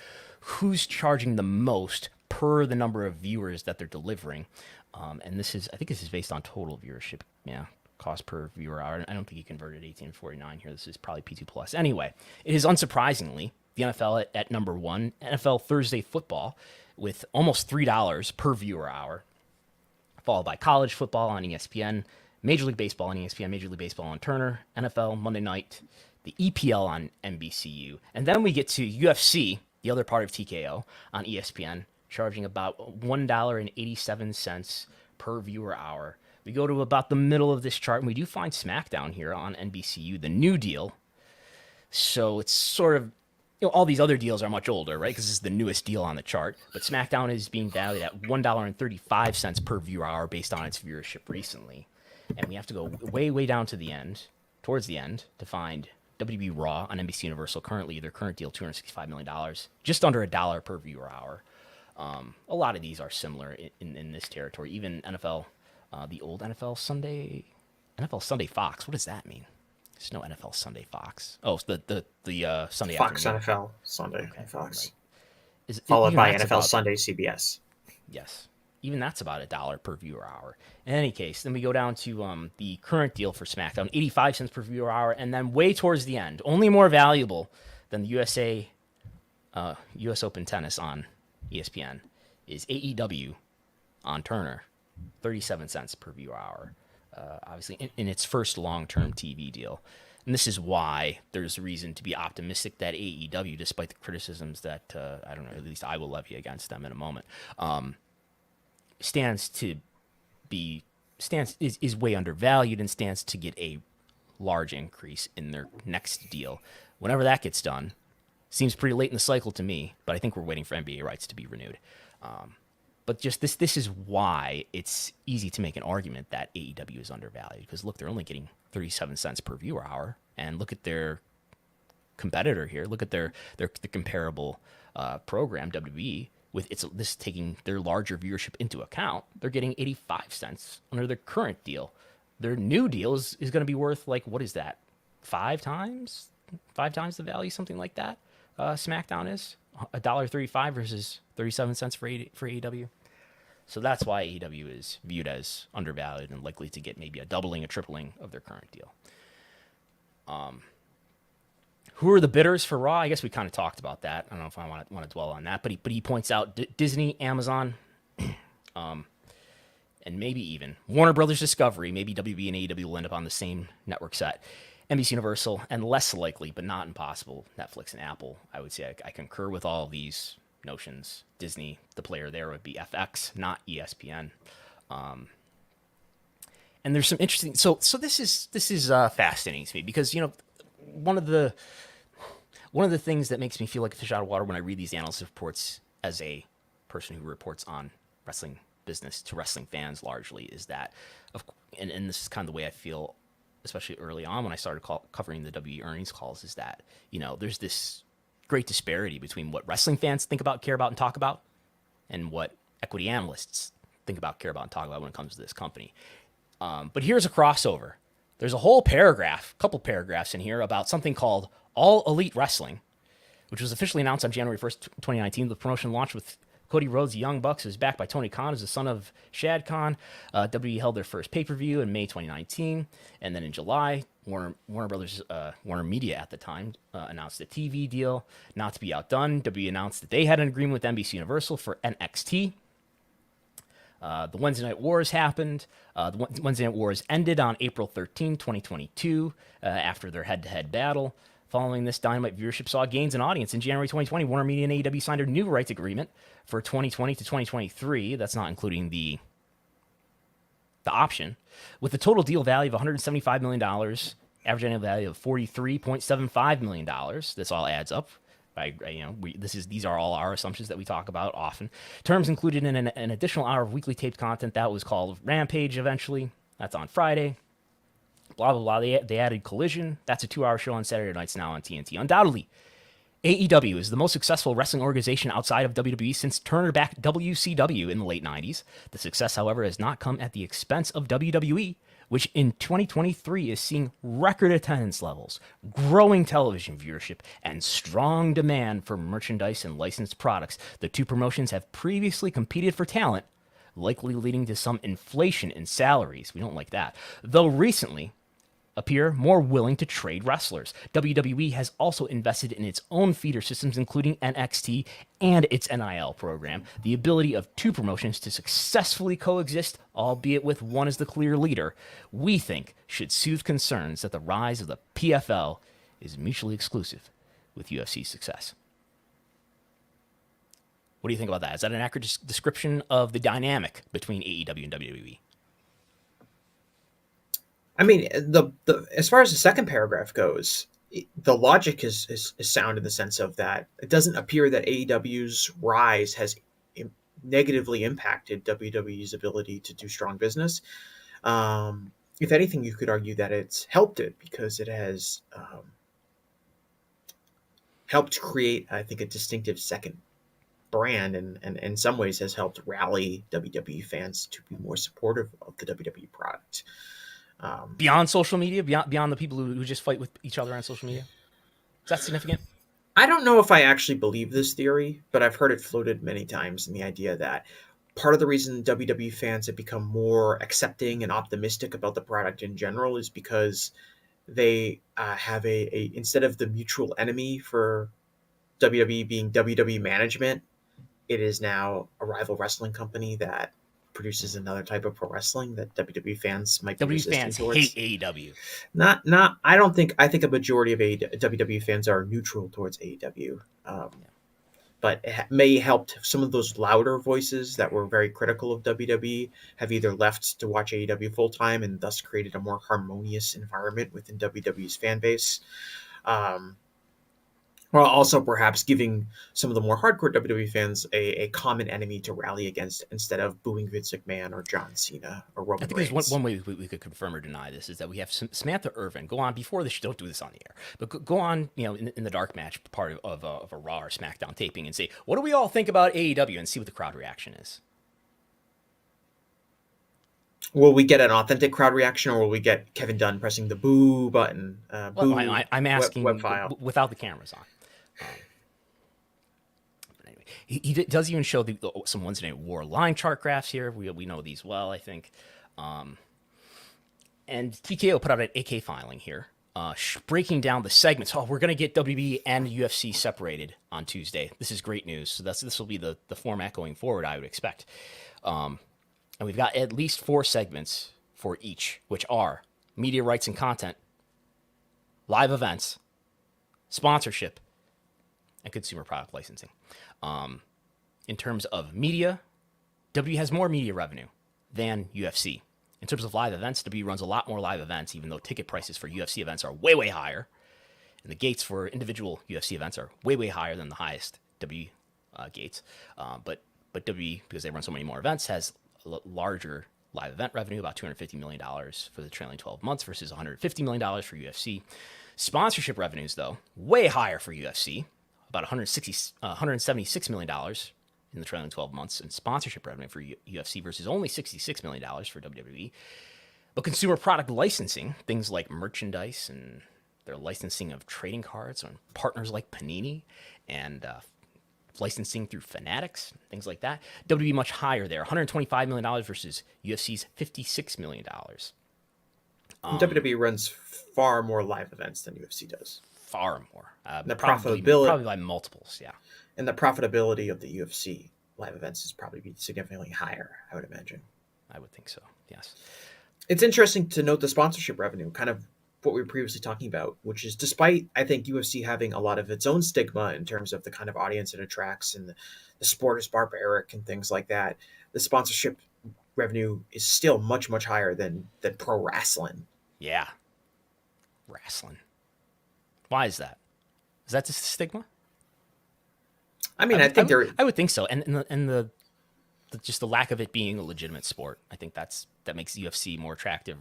who's charging the most per the number of viewers that they're delivering? And I think this is based on total viewership. Yeah, cost per viewer hour. I don't think you converted 1849 here. This is probably P2 Plus. Anyway, it is unsurprisingly the NFL at number one, NFL Thursday Football with almost $3 per viewer hour, followed by college football on ESPN, Major League Baseball on ESPN, Major League Baseball on Turner, NFL Monday night, the EPL on NBCU. And then we get to UFC the other part of TKO on ESPN, charging about $1.87 per viewer hour. We go to about the middle of this chart, and we do find Smackdown here on NBCU, the new deal. So it's sort of, all these other deals are much older, right? Because this is the newest deal on the chart. But SmackDown is being valued at $1.35 per viewer hour based on its viewership recently. And we have to go way, way down to the end, towards the end, to find WWE Raw on NBC Universal. Currently, their current deal, $265 million, just under $1 per viewer hour. A lot of these are similar in this territory. Even NFL, the old NFL Sunday Fox. What does that mean? There's no NFL Sunday Fox. Oh, it's the Sunday Fox afternoon. NFL Sunday Fox, right. Followed by NFL Sunday CBS. Yes, even that's about $1 per viewer hour. In any case, then we go down to the current deal for SmackDown, 85 cents per viewer hour, and then way towards the end, only more valuable than the U.S. Open tennis on ESPN is AEW on Turner, 37 cents per viewer hour. Obviously, in its first long-term TV deal. And this is why there's reason to be optimistic that AEW, despite the criticisms that, I don't know, at least I will levy against them in a moment, is way undervalued and stands to get a large increase in their next deal. Whenever that gets done, seems pretty late in the cycle to me, but I think we're waiting for NBA rights to be renewed. But just this is why it's easy to make an argument that AEW is undervalued. Because look, they're only getting 37 cents per viewer hour, and look at their competitor here. Look at the comparable program, WWE, with this taking their larger viewership into account. They're getting 85 cents under their current deal. Their new deal is going to be worth, like, what is that? 5 times the value, something like that. SmackDown is $1.35 versus 37 cents for AEW. So that's why AEW is viewed as undervalued and likely to get maybe a doubling, a tripling of their current deal. Who are the bidders for Raw? I guess we kind of talked about that. I don't know if I want to dwell on that, but he points out Disney, Amazon, and maybe even Warner Brothers Discovery. Maybe WB and AEW will end up on the same network set. NBC Universal, and less likely, but not impossible, Netflix and Apple. I would say I concur with all of these notions. Disney, the player there would be FX, not ESPN. And there's some interesting. So this is fascinating to me because one of the things that makes me feel like a fish out of water when I read these analyst reports as a person who reports on wrestling business to wrestling fans largely is that, and this is kind of the way I feel, especially early on when I started covering the WWE earnings calls, is that, there's this great disparity between what wrestling fans think about, care about, and talk about, and what equity analysts think about, care about, and talk about when it comes to this company. But here's a crossover. There's a whole couple paragraphs in here about something called All Elite Wrestling, which was officially announced on January 1st, 2019. The promotion launched with Cody Rhodes, the Young Bucks, who is backed by Tony Khan as the son of Shad Khan. WWE held their first pay-per-view in May 2019. And then in July, Warner Media at the time announced a TV deal. Not to be outdone, WWE announced that they had an agreement with NBC Universal for NXT. The Wednesday Night Wars happened. The Wednesday Night Wars ended on April 13, 2022, after their head-to-head battle. Following this, Dynamite viewership saw gains in audience. In January 2020, Warner Media and AEW signed a new rights agreement for 2020 to 2023. That's not including the option, with a total deal value of $175 million, average annual value of $43.75 million. This all adds up. These are all our assumptions that we talk about often. Terms included in an additional hour of weekly taped content that was called Rampage eventually. That's on Friday. Blah, blah, blah. They added Collision. That's a 2-hour show on Saturday nights now on TNT. Undoubtedly, AEW is the most successful wrestling organization outside of WWE since Turner backed WCW in the late 90s. The success, however, has not come at the expense of WWE, which in 2023 is seeing record attendance levels, growing television viewership, and strong demand for merchandise and licensed products. The two promotions have previously competed for talent, likely leading to some inflation in salaries. We don't like that. Though recently appear more willing to trade wrestlers. WWE has also invested in its own feeder systems, including NXT and its NIL program. The ability of two promotions to successfully coexist, albeit with one as the clear leader, we think should soothe concerns that the rise of the PFL is mutually exclusive with UFC's success. What do you think about that? Is that an accurate description of the dynamic between AEW and WWE? I mean, the as far as the second paragraph goes, the logic is sound in the sense of that it doesn't appear that AEW's rise has negatively impacted WWE's ability to do strong business. If anything, you could argue that it's helped it because it has helped create, I think, a distinctive second brand, and in some ways has helped rally WWE fans to be more supportive of the WWE product. Beyond social media, beyond the people who just fight with each other on social media? Is that significant? I don't know if I actually believe this theory, but I've heard it floated many times in the idea that part of the reason WWE fans have become more accepting and optimistic about the product in general is because they have a instead of the mutual enemy for WWE being WWE management, it is now a rival wrestling company that produces another type of pro wrestling that WWE fans might be WWE fans towards. hate AEW. I think a majority of WWE fans are neutral towards AEW. But it may help some of those louder voices that were very critical of WWE have either left to watch AEW full time and thus created a more harmonious environment within WWE's fan base. While also perhaps giving some of the more hardcore WWE fans a common enemy to rally against instead of booing Vince McMahon or John Cena or Roman I think Reigns. there's one way we could confirm or deny this is that we have Samantha Irvin go on before this. Don't do this on the air, but go on, in the dark match part of a Raw or Smackdown taping and say, what do we all think about AEW, and see what the crowd reaction is. Will we get an authentic crowd reaction, or will we get Kevin Dunn pressing the boo button? I'm asking web file. Without the cameras on. But anyway, he does even show some Wednesday Night War line chart graphs here. We know these well, I think. And TKO put out an AK filing here, breaking down the segments. Oh, we're going to get WWE and UFC separated on Tuesday. This is great news. So this will be the format going forward, I would expect. And we've got at least 4 segments for each, which are media rights and content, live events, sponsorship, and consumer product licensing. In terms of media, WWE has more media revenue than UFC. In terms of live events, WWE runs a lot more live events, even though ticket prices for UFC events are way, way higher. And the gates for individual UFC events are way, way higher than the highest WWE gates. But WWE, because they run so many more events, has larger live event revenue, about $250 million for the trailing 12 months versus $150 million for UFC. Sponsorship revenues, though, way higher for UFC, about $176 million in the trailing 12 months in sponsorship revenue for UFC versus only $66 million for WWE. But consumer product licensing, things like merchandise and their licensing of trading cards on partners like Panini and licensing through Fanatics, things like that. WWE much higher there, $125 million versus UFC's $56 million. WWE runs far more live events than UFC does. Far more. The probably profitability, by multiples, yeah. and the profitability of the UFC live events is probably be significantly higher, I would imagine. I would think so, yes. It's interesting to note the sponsorship revenue, kind of what we were previously talking about, which is despite, I think, UFC having a lot of its own stigma in terms of the kind of audience it attracts and the sport is barbaric and things like that, the sponsorship revenue is still much, much higher than pro wrestling. Yeah. Wrestling. Why is that? Is that just a stigma? I mean, I would think so. And the just the lack of it being a legitimate sport, I think that makes UFC more attractive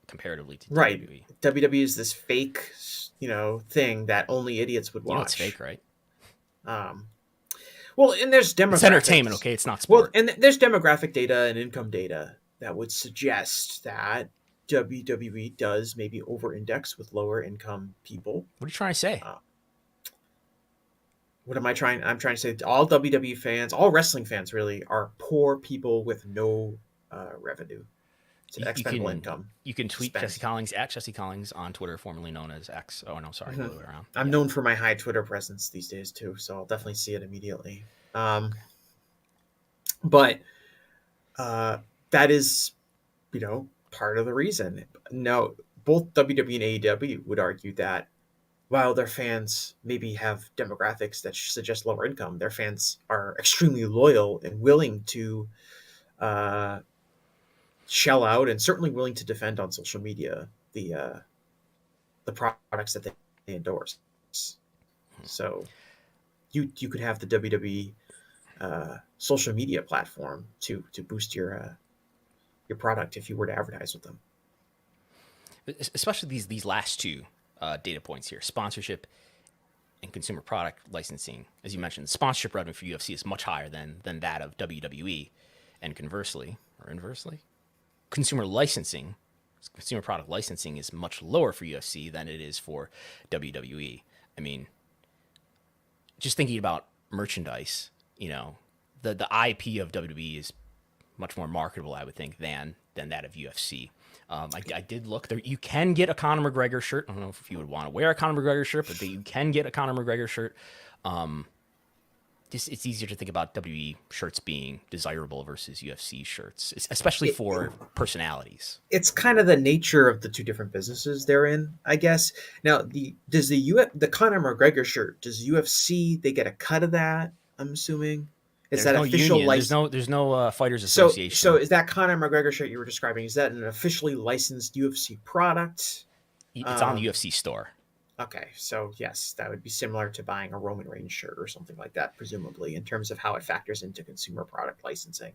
comparatively to right. WWE. WWE is this fake, thing that only idiots would watch. It's fake, right? Well, and there's demographics. It's entertainment, okay? It's not sport. Well, and there's demographic data and income data that would suggest that WWE does maybe over-index with lower income people. What are you trying to say? What am I trying? I'm trying to say all WWE fans, all wrestling fans really, are poor people with no revenue. It's expendable income. You can tweet Jesse Collins at Jesse Collins on Twitter, formerly known as X. Oh, no, sorry. Mm-hmm. I'm known for my high Twitter presence these days, too, so I'll definitely see it immediately. But that is, part of the reason. Now, both WWE and AEW would argue that while their fans maybe have demographics that suggest lower income, their fans are extremely loyal and willing to uh, shell out and certainly willing to defend on social media the products that they endorse. So you could have the WWE social media platform to boost your product if you were to advertise with them. Especially these last two data points here: sponsorship and consumer product licensing. As you mentioned, the sponsorship revenue for UFC is much higher than that of WWE, and conversely, or inversely, consumer product licensing is much lower for UFC than it is for WWE. I mean, just thinking about merchandise, the IP of WWE is much more marketable, I would think, than that of UFC. I did look there. You can get a Conor McGregor shirt. I don't know if you would want to wear a Conor McGregor shirt, but you can get a Conor McGregor shirt. It's easier to think about WWE shirts being desirable versus UFC shirts, especially for personalities. It's kind of the nature of the two different businesses they're in, I guess. Now, the Conor McGregor shirt, does UFC, they get a cut of that? I'm assuming. Is There's that no official union. license? There's no fighters association. So is that Conor McGregor shirt you were describing? Is that an officially licensed UFC product? It's on the UFC store. Okay, so yes, that would be similar to buying a Roman Reigns shirt or something like that, presumably, in terms of how it factors into consumer product licensing.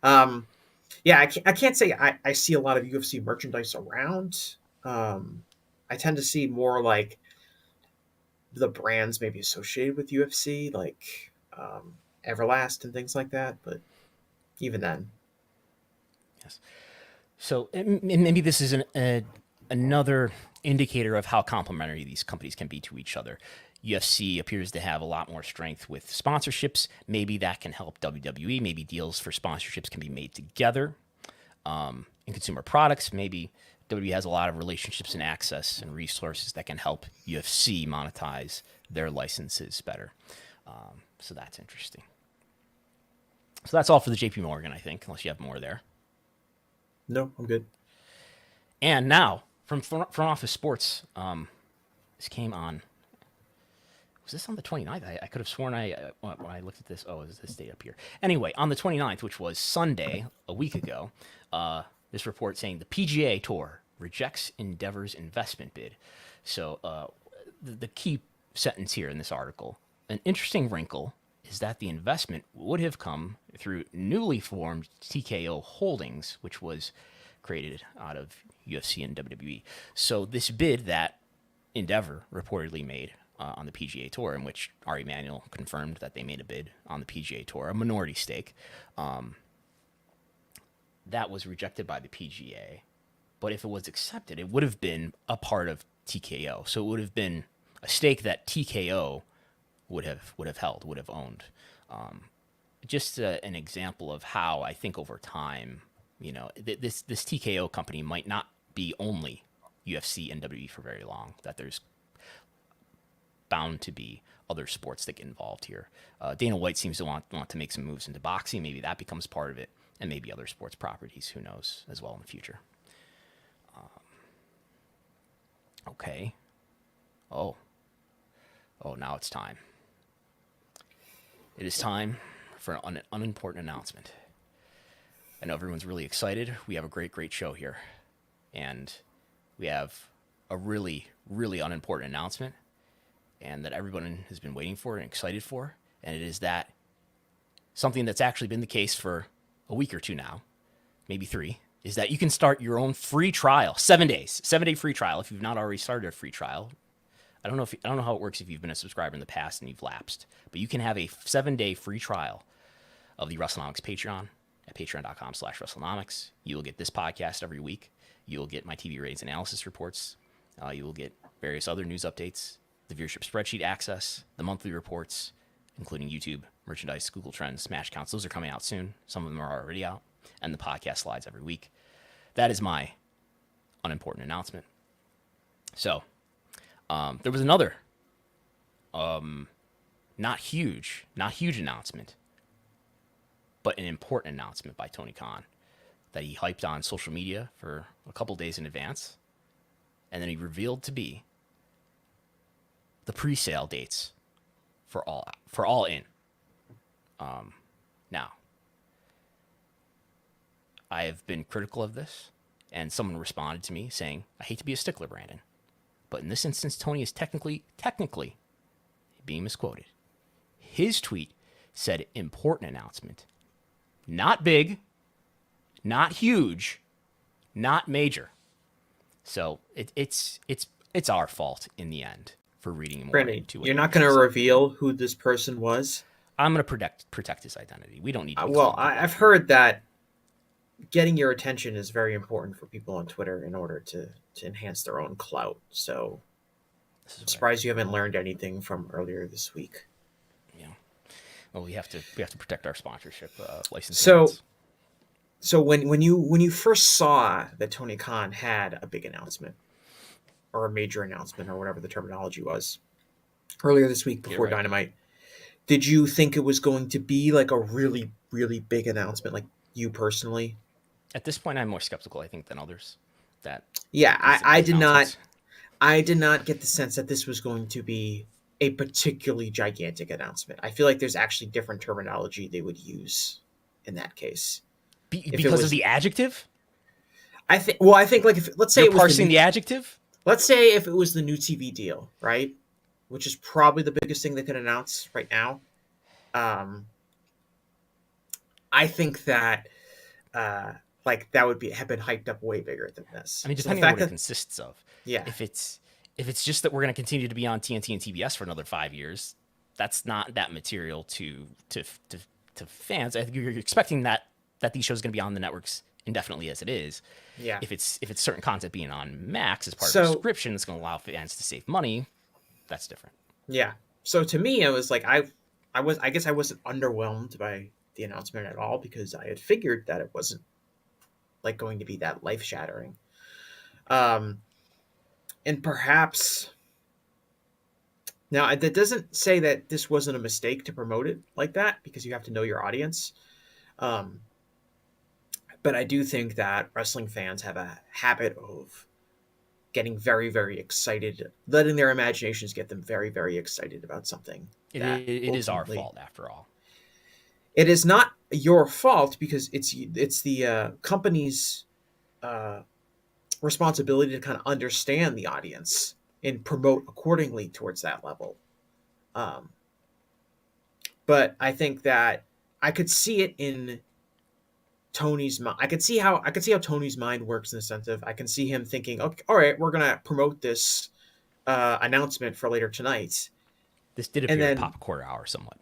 Yeah, I can't say I see a lot of UFC merchandise around. I tend to see more like the brands maybe associated with UFC, like Everlast and things like that. But even then, Yes. So maybe this is another indicator of how complementary these companies can be to each other. UFC appears to have a lot more strength with sponsorships. Maybe that can help WWE. Maybe deals for sponsorships can be made together. In consumer products, maybe WWE has a lot of relationships and access and resources that can help UFC monetize their licenses better. So that's interesting. So that's all for the JP Morgan, I think, unless you have more there. no, I'm good. And now, from Front Office Sports, this came on, was this on the 29th? I could have sworn when I looked at this, is this date up here? Anyway, on the 29th, which was Sunday, a week ago, this report saying the PGA Tour rejects Endeavor's investment bid. So the key sentence here in this article, an interesting wrinkle is that the investment would have come through newly formed TKO Holdings, which was created out of UFC and WWE. So this bid that Endeavor reportedly made on the PGA Tour, in which Ari Emanuel confirmed that they made a bid on the PGA Tour, a minority stake, that was rejected by the PGA. But if it was accepted, it would have been a part of TKO. So it would have been a stake that TKO would have owned. Just an example of how I think over time, this TKO company might not be only UFC and WWE for very long, that there's bound to be other sports that get involved here. Dana White seems to want to make some moves into boxing. Maybe that becomes part of it, and maybe other sports properties, who knows, as well in the future. Okay. Oh, now it's time. It is time for an unimportant announcement. I know everyone's really excited. We have a great show here. And we have a really, really unimportant announcement, and that everyone has been waiting for and excited for. And it is that something that's actually been the case for a week or two now, maybe 3, is that you can start your own free trial, 7 days, 7-day free trial. If you've not already started a free trial, I don't know how it works if you've been a subscriber in the past and you've lapsed, but you can have a 7-day free trial of the Wrestlenomics Patreon at patreon.com/Wrestlenomics. You will get this podcast every week. You will get my TV ratings analysis reports. You will get various other news updates, the viewership spreadsheet access, the monthly reports, including YouTube, merchandise, Google Trends, Smash counts. Those are coming out soon. Some of them are already out, and the podcast slides every week. That is my unimportant announcement. So, there was another, not huge announcement, but an important announcement by Tony Khan that he hyped on social media for a couple days in advance, and then he revealed to be the pre-sale dates for All In. Now, I have been critical of this, and someone responded to me saying, "I hate to be a stickler, Brandon, but in this instance, Tony is technically being misquoted. His tweet said important announcement, not big, not huge, not major. So it's our fault in the end for reading more Brandon, into it. you're not going to reveal who this person was? I'm going to protect his identity. We don't need to. I've heard that getting your attention is very important for people on Twitter in order to enhance their own clout. So I'm surprised you haven't learned anything from earlier this week. Yeah. Well, we have to protect our sponsorship license. So when you first saw that Tony Khan had a big announcement or a major announcement or whatever the terminology was earlier this week before Dynamite, did you think it was going to be like a really, really big announcement, like you personally? At this point, I'm more skeptical, I think, than others. I did not get the sense that this was going to be a particularly gigantic announcement. I feel like there's actually different terminology they would use in that case. Because of the adjective? I think like let's say you're parsing the adjective. Let's say if it was the new TV deal, right? Which is probably the biggest thing they could announce right now. I think that like that would have been hyped up way bigger than this. I mean, depending on what it consists of. Yeah. If it's just that we're going to continue to be on TNT and TBS for another 5 years, that's not that material to fans. I think you're expecting that these shows are going to be on the networks indefinitely as it is. Yeah. If it's certain content being on Max as part of the subscription, it's going to allow fans to save money. That's different. Yeah. So to me, it was like I guess I wasn't underwhelmed by the announcement at all because I had figured that it wasn't like going to be that life shattering. And perhaps now that doesn't say that this wasn't a mistake to promote it like that because you have to know your audience. But I do think that wrestling fans have a habit of getting very, very excited, letting their imaginations get them very, very excited about something. It is our fault after all. It is not your fault because it's the company's responsibility to kind of understand the audience and promote accordingly towards that level. But I think that I could see it in Tony's mind. I could see how Tony's mind works in the sense of I can see him thinking, okay, all right, we're gonna promote this announcement for later tonight. This did appear to pop quarter hour somewhat.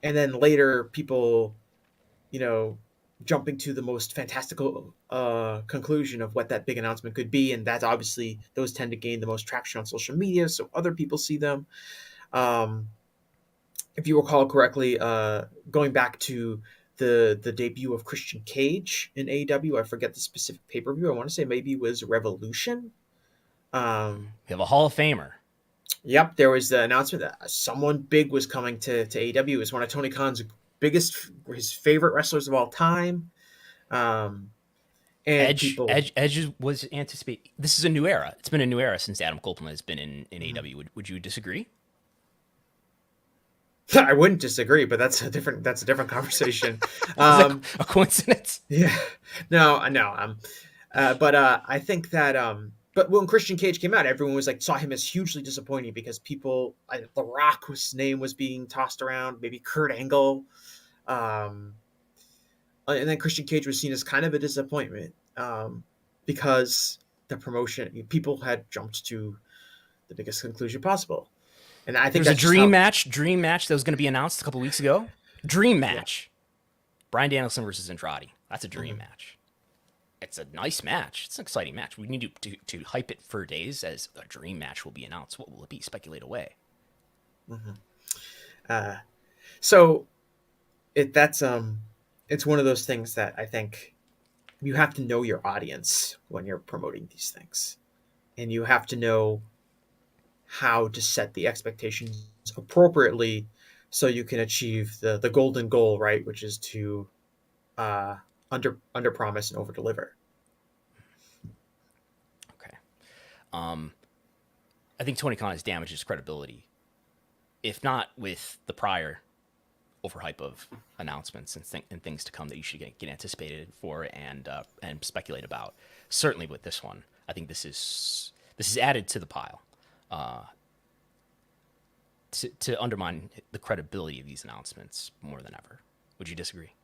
And then later people, jumping to the most fantastical conclusion of what that big announcement could be. And that's obviously those tend to gain the most traction on social media. So other people see them. If you recall correctly, going back to the debut of Christian Cage in AEW, I forget the specific pay-per-view. I want to say maybe it was Revolution. We have a Hall of Famer. Yep, there was the announcement that someone big was coming to AEW. It was one of Tony Khan's his favorite wrestlers of all time. And Edge was anticipated. This is a new era. It's been a new era since Adam Copeland has been in AEW. Would you disagree? I wouldn't disagree, but that's a different conversation. A coincidence? Yeah, no. But I think that. But when Christian Cage came out, everyone was saw him as hugely disappointing because people, The Rock's name was being tossed around, maybe Kurt Angle, and then Christian Cage was seen as kind of a disappointment because the promotion, people had jumped to the biggest conclusion possible. And I think there's a dream match that was going to be announced a couple weeks ago. Dream match. Yeah. Bryan Danielson versus Andrade. That's a dream match. It's a nice match. It's an exciting match. We need to hype it for days as a dream match will be announced. What will it be? Speculate away. Mm-hmm. So it's one of those things that I think you have to know your audience when you're promoting these things, and you have to know how to set the expectations appropriately so you can achieve the golden goal, right? Which is to under promise and over deliver. Okay. I think Tony Khan has damaged his credibility if not with the prior overhype of announcements and things to come that you should get anticipated for and speculate about. Certainly with this one, I think this is added to the pile to undermine the credibility of these announcements more than ever. Would you disagree?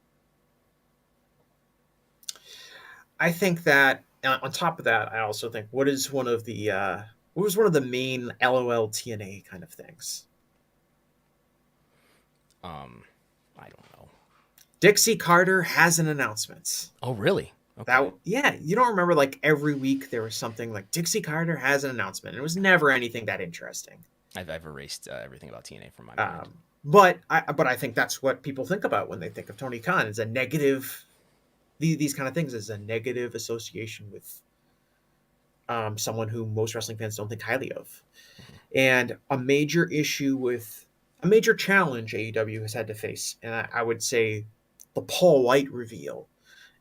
I think that on top of that, I also think what was one of the main LOL TNA kind of things? I don't know. Dixie Carter has an announcement. Oh, really? Okay. You don't remember like every week there was something like Dixie Carter has an announcement. It was never anything that interesting. I've erased everything about TNA from my mind. But I think that's what people think about when they think of Tony Khan is a negative. These kind of things is a negative association with someone who most wrestling fans don't think highly of. And a major challenge AEW has had to face, and I would say the Paul White reveal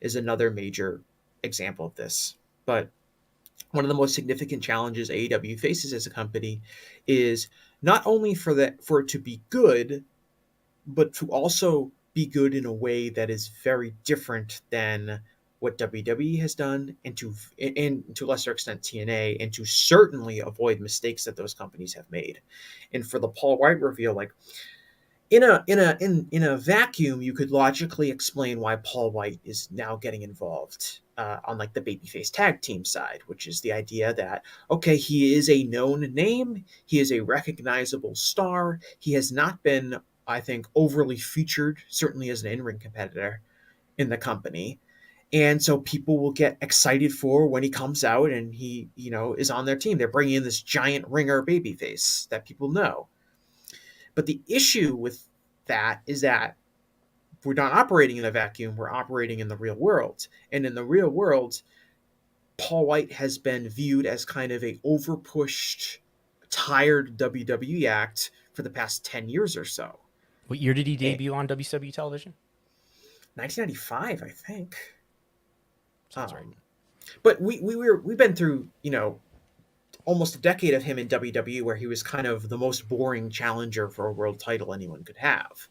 is another major example of this. But one of the most significant challenges AEW faces as a company is not only for it to be good, but to also be good in a way that is very different than what WWE has done, and to a lesser extent TNA, and to certainly avoid mistakes that those companies have made. And for the Paul White reveal, like in a vacuum, you could logically explain why Paul White is now getting involved on like the babyface tag team side, which is the idea that, okay, he is a known name, he is a recognizable star, he has not been, I think, overly featured, certainly as an in-ring competitor in the company. And so people will get excited for when he comes out and he, is on their team. They're bringing in this giant ringer babyface that people know. But the issue with that is that we're not operating in a vacuum. We're operating in the real world. And in the real world, Paul White has been viewed as kind of a overpushed, tired WWE act for the past 10 years or so. What year did he debut on WCW television? 1995, I think. Sounds right. But we've been through, almost a decade of him in WWE where he was kind of the most boring challenger for a world title anyone could have.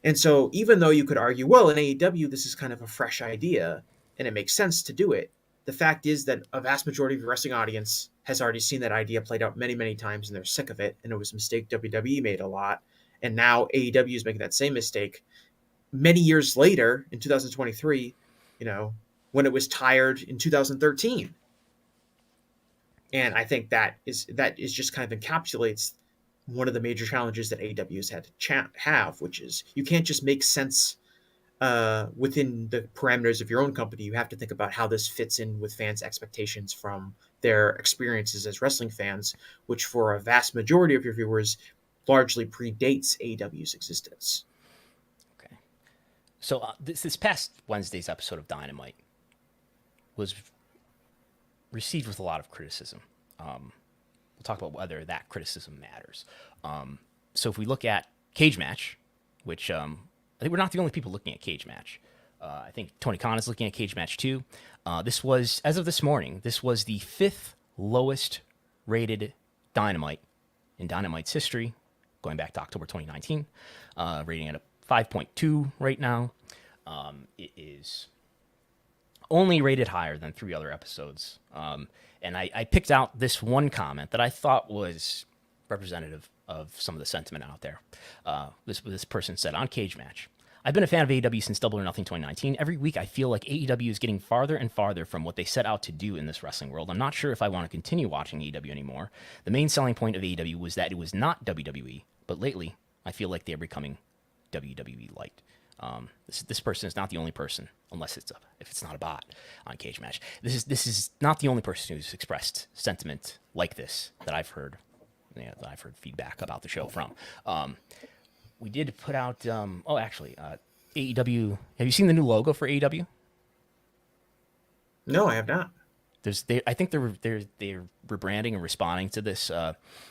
And so even though you could argue, well, in AEW, this is kind of a fresh idea and it makes sense to do it, the fact is that a vast majority of the wrestling audience has already seen that idea played out many, many times and they're sick of it. And it was a mistake WWE made a lot. And now AEW is making that same mistake many years later in 2023, when it was tired in 2013. And I think that is just kind of encapsulates one of the major challenges that AEW has had to have, which is you can't just make sense within the parameters of your own company. You have to think about how this fits in with fans' expectations from their experiences as wrestling fans, which for a vast majority of your viewers largely predates AEW's existence. Okay. So this past Wednesday's episode of Dynamite was received with a lot of criticism. We'll talk about whether that criticism matters. So if we look at Cage Match, which I think we're not the only people looking at Cage Match. I think Tony Khan is looking at Cage Match too. This was, as of this morning, this was the 5th lowest rated Dynamite in Dynamite's history, going back to October 2019, rating at a 5.2 right now. It is only rated higher than 3 other episodes. And I picked out this one comment that I thought was representative of some of the sentiment out there. This person said, on Cage Match, I've been a fan of AEW since Double or Nothing 2019. Every week I feel like AEW is getting farther and farther from what they set out to do in this wrestling world. I'm not sure if I want to continue watching AEW anymore. The main selling point of AEW was that it was not WWE, but lately I feel like they're becoming WWE light. This person is not the only person, unless if it's not a bot on Cage Match. This is not the only person who's expressed sentiment like this that I've heard. That I've heard feedback about the show from. We did put out. AEW. Have you seen the new logo for AEW? No, I have not. I think they're rebranding and responding to this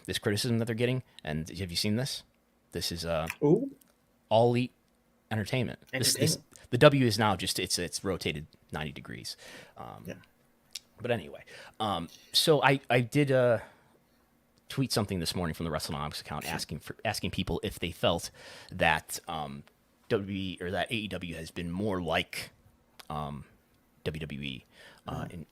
this criticism that they're getting. And have you seen this? This is All Elite Entertainment. The W is now just it's rotated 90 degrees. Yeah. But anyway, so I did tweet something this morning from the Wrestlenomics account asking people if they felt that WWE or that AEW has been more like WWE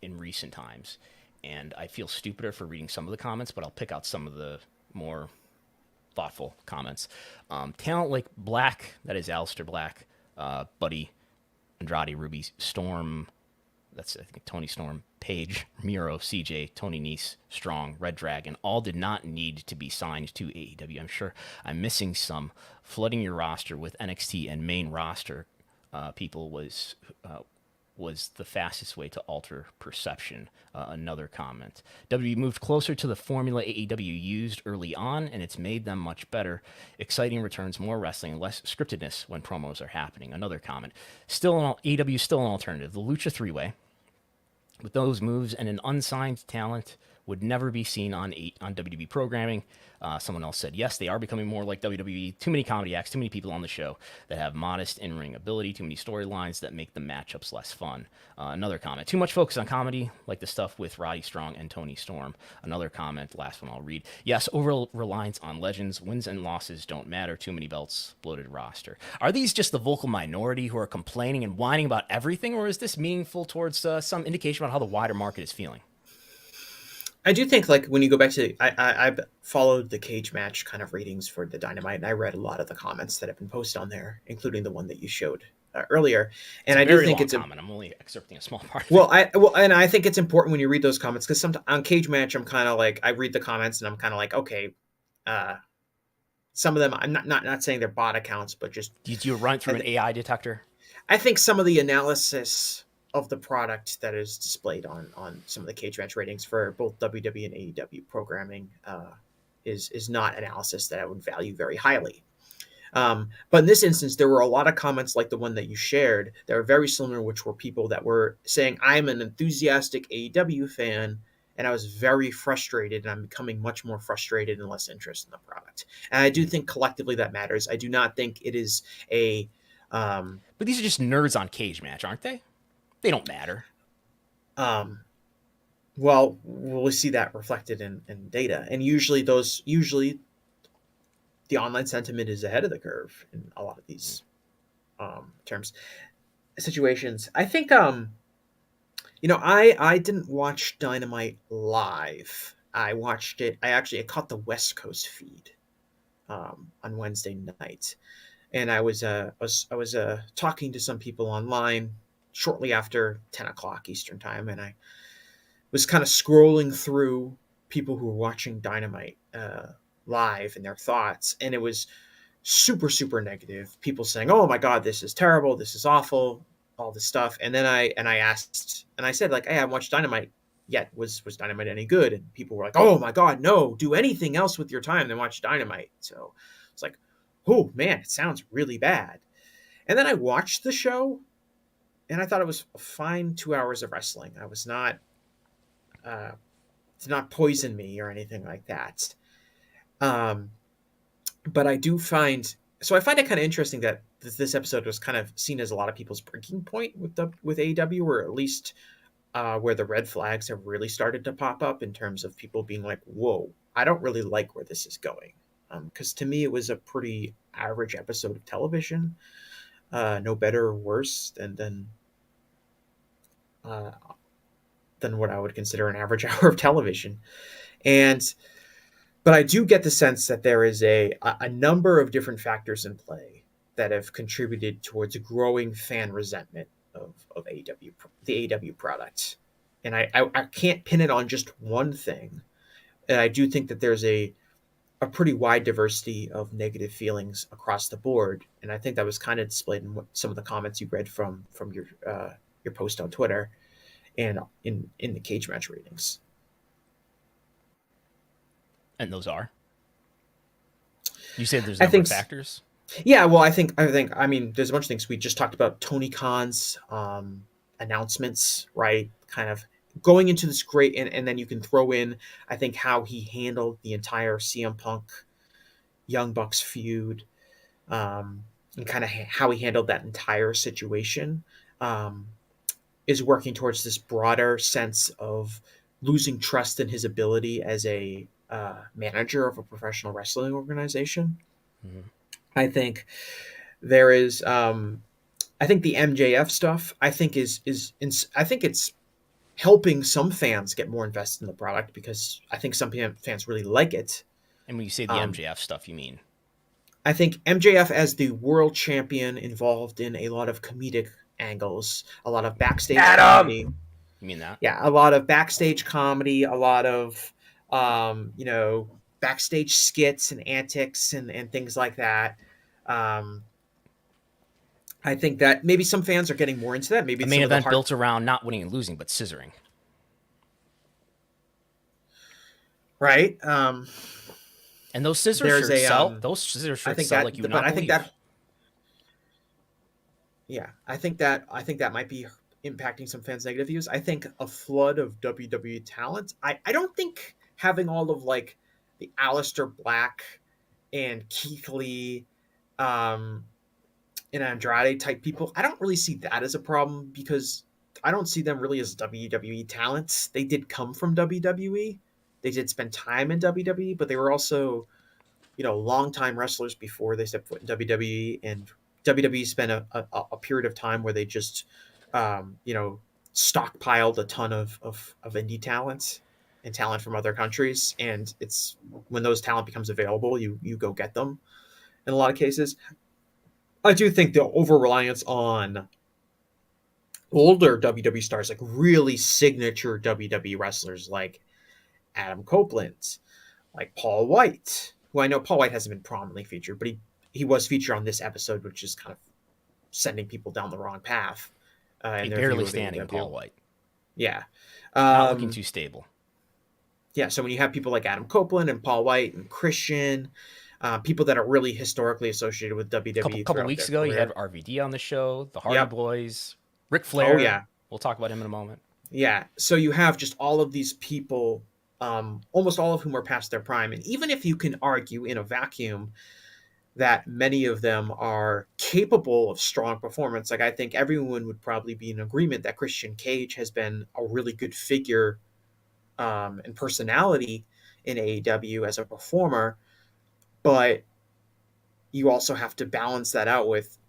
in recent times. And I feel stupider for reading some of the comments, but I'll pick out some of the more thoughtful comments. Talent like Black, that is Aleister Black, Buddy, Andrade, Ruby, Storm, that's I think Tony Storm, Paige, Miro, CJ, Tony Nese, Strong, Red Dragon, all did not need to be signed to AEW. I'm sure I'm missing some. Flooding your roster with NXT and main roster people was the fastest way to alter perception. Another comment. WWE moved closer to the formula AEW used early on, and it's made them much better. Exciting returns, more wrestling, and less scriptedness when promos are happening. Another comment. AEW is still an alternative. The Lucha 3-Way, with those moves and an unsigned talent, would never be seen on WWE programming. Someone else said, yes, they are becoming more like WWE. Too many comedy acts, too many people on the show that have modest in-ring ability, too many storylines that make the matchups less fun. Another comment, too much focus on comedy, like the stuff with Roddy Strong and Tony Storm. Another comment, last one I'll read. Yes, over-reliance on legends, wins and losses don't matter, too many belts, bloated roster. Are these just the vocal minority who are complaining and whining about everything, or is this meaningful towards some indication about how the wider market is feeling? I do think, like, when you go back to, I've followed the cage match kind of ratings for the Dynamite, and I read a lot of the comments that have been posted on there, including the one that you showed earlier. And I do think it's comment. I'm only excerpting a small part. And I think it's important when you read those comments, because sometimes on cage match, I'm kind of like, I read the comments and I'm kind of like, okay, some of them, I'm not saying they're bot accounts, but just did you run through an AI detector? I think some of the analysis of the product that is displayed on some of the cage match ratings for both WWE and AEW programming is not analysis that I would value very highly. But in this instance, there were a lot of comments like the one that you shared that were very similar, which were people that were saying, I'm an enthusiastic AEW fan, and I was very frustrated, and I'm becoming much more frustrated and less interested in the product. And I do think collectively that matters. I do not think it is a... But these are just nerds on cage match, aren't they? They don't matter. Well, we'll see that reflected in data. And usually the online sentiment is ahead of the curve in a lot of these situations. I think, I didn't watch Dynamite live. I watched it. I caught the West Coast feed on Wednesday night. And I was talking to some people online shortly after 10 o'clock Eastern time, and I was kind of scrolling through people who were watching Dynamite live and their thoughts, and it was super, super negative. People saying, oh my God, this is terrible, this is awful, all this stuff. And then I asked, and I said, like, hey, I haven't watched Dynamite yet. Was Dynamite any good? And people were like, oh my God, no, do anything else with your time than watch Dynamite. So it's like, oh man, it sounds really bad. And then I watched the show, and I thought it was a fine 2 hours of wrestling. I was not, did not poison me or anything like that. But I do find it kind of interesting that this episode was kind of seen as a lot of people's breaking point with AEW, or at least where the red flags have really started to pop up in terms of people being like, whoa, I don't really like where this is going. Because to me, it was a pretty average episode of television. No better or worse than what I would consider an average hour of television. But I do get the sense that there is a number of different factors in play that have contributed towards a growing fan resentment of AEW, the AEW product. And I can't pin it on just one thing. And I do think that there's a pretty wide diversity of negative feelings across the board. And I think that was kind of displayed in some of the comments you read from your post on Twitter and in the cage match ratings. And those are? You said there's a number of factors? Yeah, well, I mean, there's a bunch of things. We just talked about Tony Khan's announcements, right? Kind of going into this great, and then you can throw in, I think, how he handled the entire CM Punk Young Bucks feud, and kind of how he handled that entire situation, is working towards this broader sense of losing trust in his ability as a manager of a professional wrestling organization. Mhm. I think there is. I think the MJF stuff. I think I think it's helping some fans get more invested in the product because I think some fans really like it. And when you say the Um, MJF stuff, you mean? I think MJF as the world champion involved in a lot of comedic angles, a lot of backstage comedy. You mean that? Yeah, a lot of backstage comedy, a lot of backstage skits and antics and things like that. Um, I think that maybe some fans are getting more into that. Maybe A some main of the event built around not winning and losing, but scissoring. right. And those scissor There's shirts a, sell. um, Those scissor I shirts think sell that, like you would but not I think believe. that, yeah, I think that might be impacting some fans' negative views. I think a flood of WWE talent. I don't think having all of like the Aleister Black and Keith Lee, um, and Andrade type people. I don't really see that as a problem because I don't see them really as WWE talents. They did come from WWE. They did spend time in WWE, but they were also longtime wrestlers before they stepped foot in WWE, and WWE spent a period of time where they just stockpiled a ton of indie talents and talent from other countries, and it's when those talent becomes available, you go get them in a lot of cases. I do think the over reliance on older WWE stars, like really signature WWE wrestlers like Adam Copeland, like Paul White, who I know Paul White hasn't been prominently featured, but he was featured on this episode, which is kind of sending people down the wrong path. A In their barely view of standing AEW. Paul White. Yeah. Not looking too stable. Yeah, so when you have people like Adam Copeland and Paul White and Christian, people that are really historically associated with WWE Couple throughout weeks their ago, you career. had RVD on the show, the Hardy Yep. Boys, Ric Flair. Oh, yeah. We'll talk about him in a moment. Yeah, so you have just all of these people, almost all of whom are past their prime. And even if you can argue in a vacuum that many of them are capable of strong performance, like I think everyone would probably be in agreement that Christian Cage has been a really good figure and personality in AEW as a performer, but you also have to balance that out with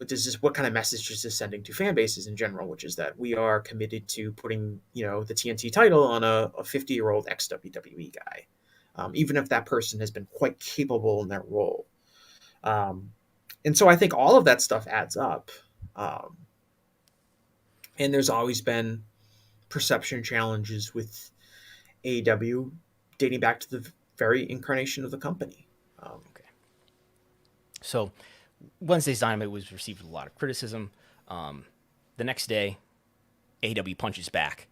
what kind of message is this sending to fan bases in general, which is that we are committed to putting the TNT title on a 50-year-old ex-WWE guy, even if that person has been quite capable in their role. And so I think all of that stuff adds up. And there's always been perception challenges with AEW dating back to the very incarnation of the company. So Wednesday's Dynamite was received with a lot of criticism. The next day, AEW punches back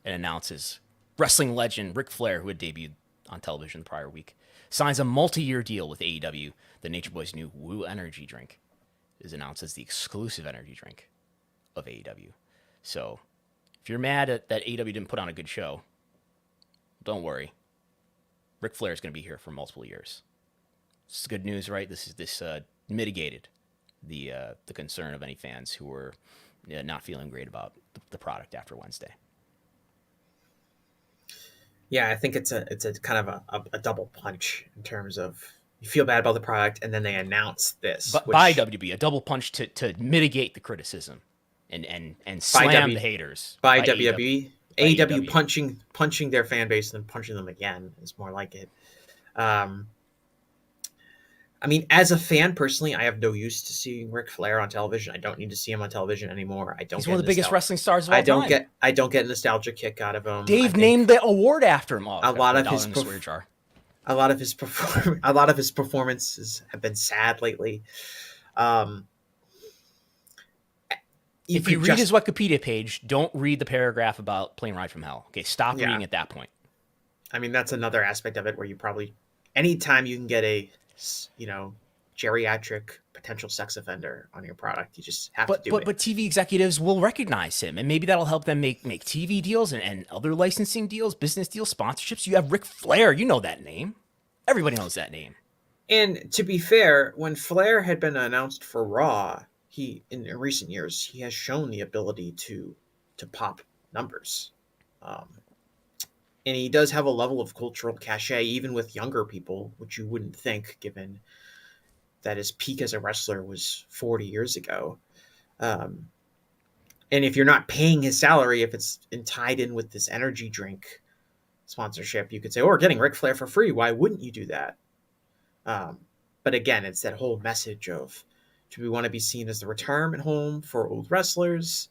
and announces wrestling legend Ric Flair, who had debuted on television the prior week, signs a multi-year deal with AEW. The Nature Boy's new Woo energy drink is announced as the exclusive energy drink of AEW. So if you're mad at that AEW didn't put on a good show, don't worry. Ric Flair is going to be here for multiple years. This is good news, right? This mitigated the concern of any fans who were not feeling great about the product after Wednesday. Yeah, I think it's a kind of a double punch in terms of you feel bad about the product and then they announce this. But by WWE, a double punch to mitigate the criticism and slam the haters. By WWE. AEW AEW. punching their fan base and then punching them again is more like it. I mean, as a fan, personally, I have no use to seeing Ric Flair on television. I don't need to see him on television anymore. He's one of the biggest wrestling stars of all time. I don't get a nostalgia kick out of him. Dave named the award after him. A lot of his performances have been sad lately. If you read his Wikipedia page, don't read the paragraph about Plane Ride from Hell. Okay, stop reading at that point. I mean, that's another aspect of it where you probably, anytime you can get a, geriatric potential sex offender on your product, you just have to do it. But TV executives will recognize him, and maybe that'll help them make TV deals and other licensing deals, business deals, sponsorships. You have Ric Flair. You know that name. Everybody knows that name. And to be fair, when Flair had been announced for Raw, in recent years, he has shown the ability to pop numbers. And he does have a level of cultural cachet, even with younger people, which you wouldn't think, given that his peak as a wrestler was 40 years ago. Um, and if you're not paying his salary, if it's tied in with this energy drink sponsorship, you could say, oh, we're getting Ric Flair for free. Why wouldn't you do that? But again, it's that whole message of, do we want to be seen as the retirement home for old wrestlers?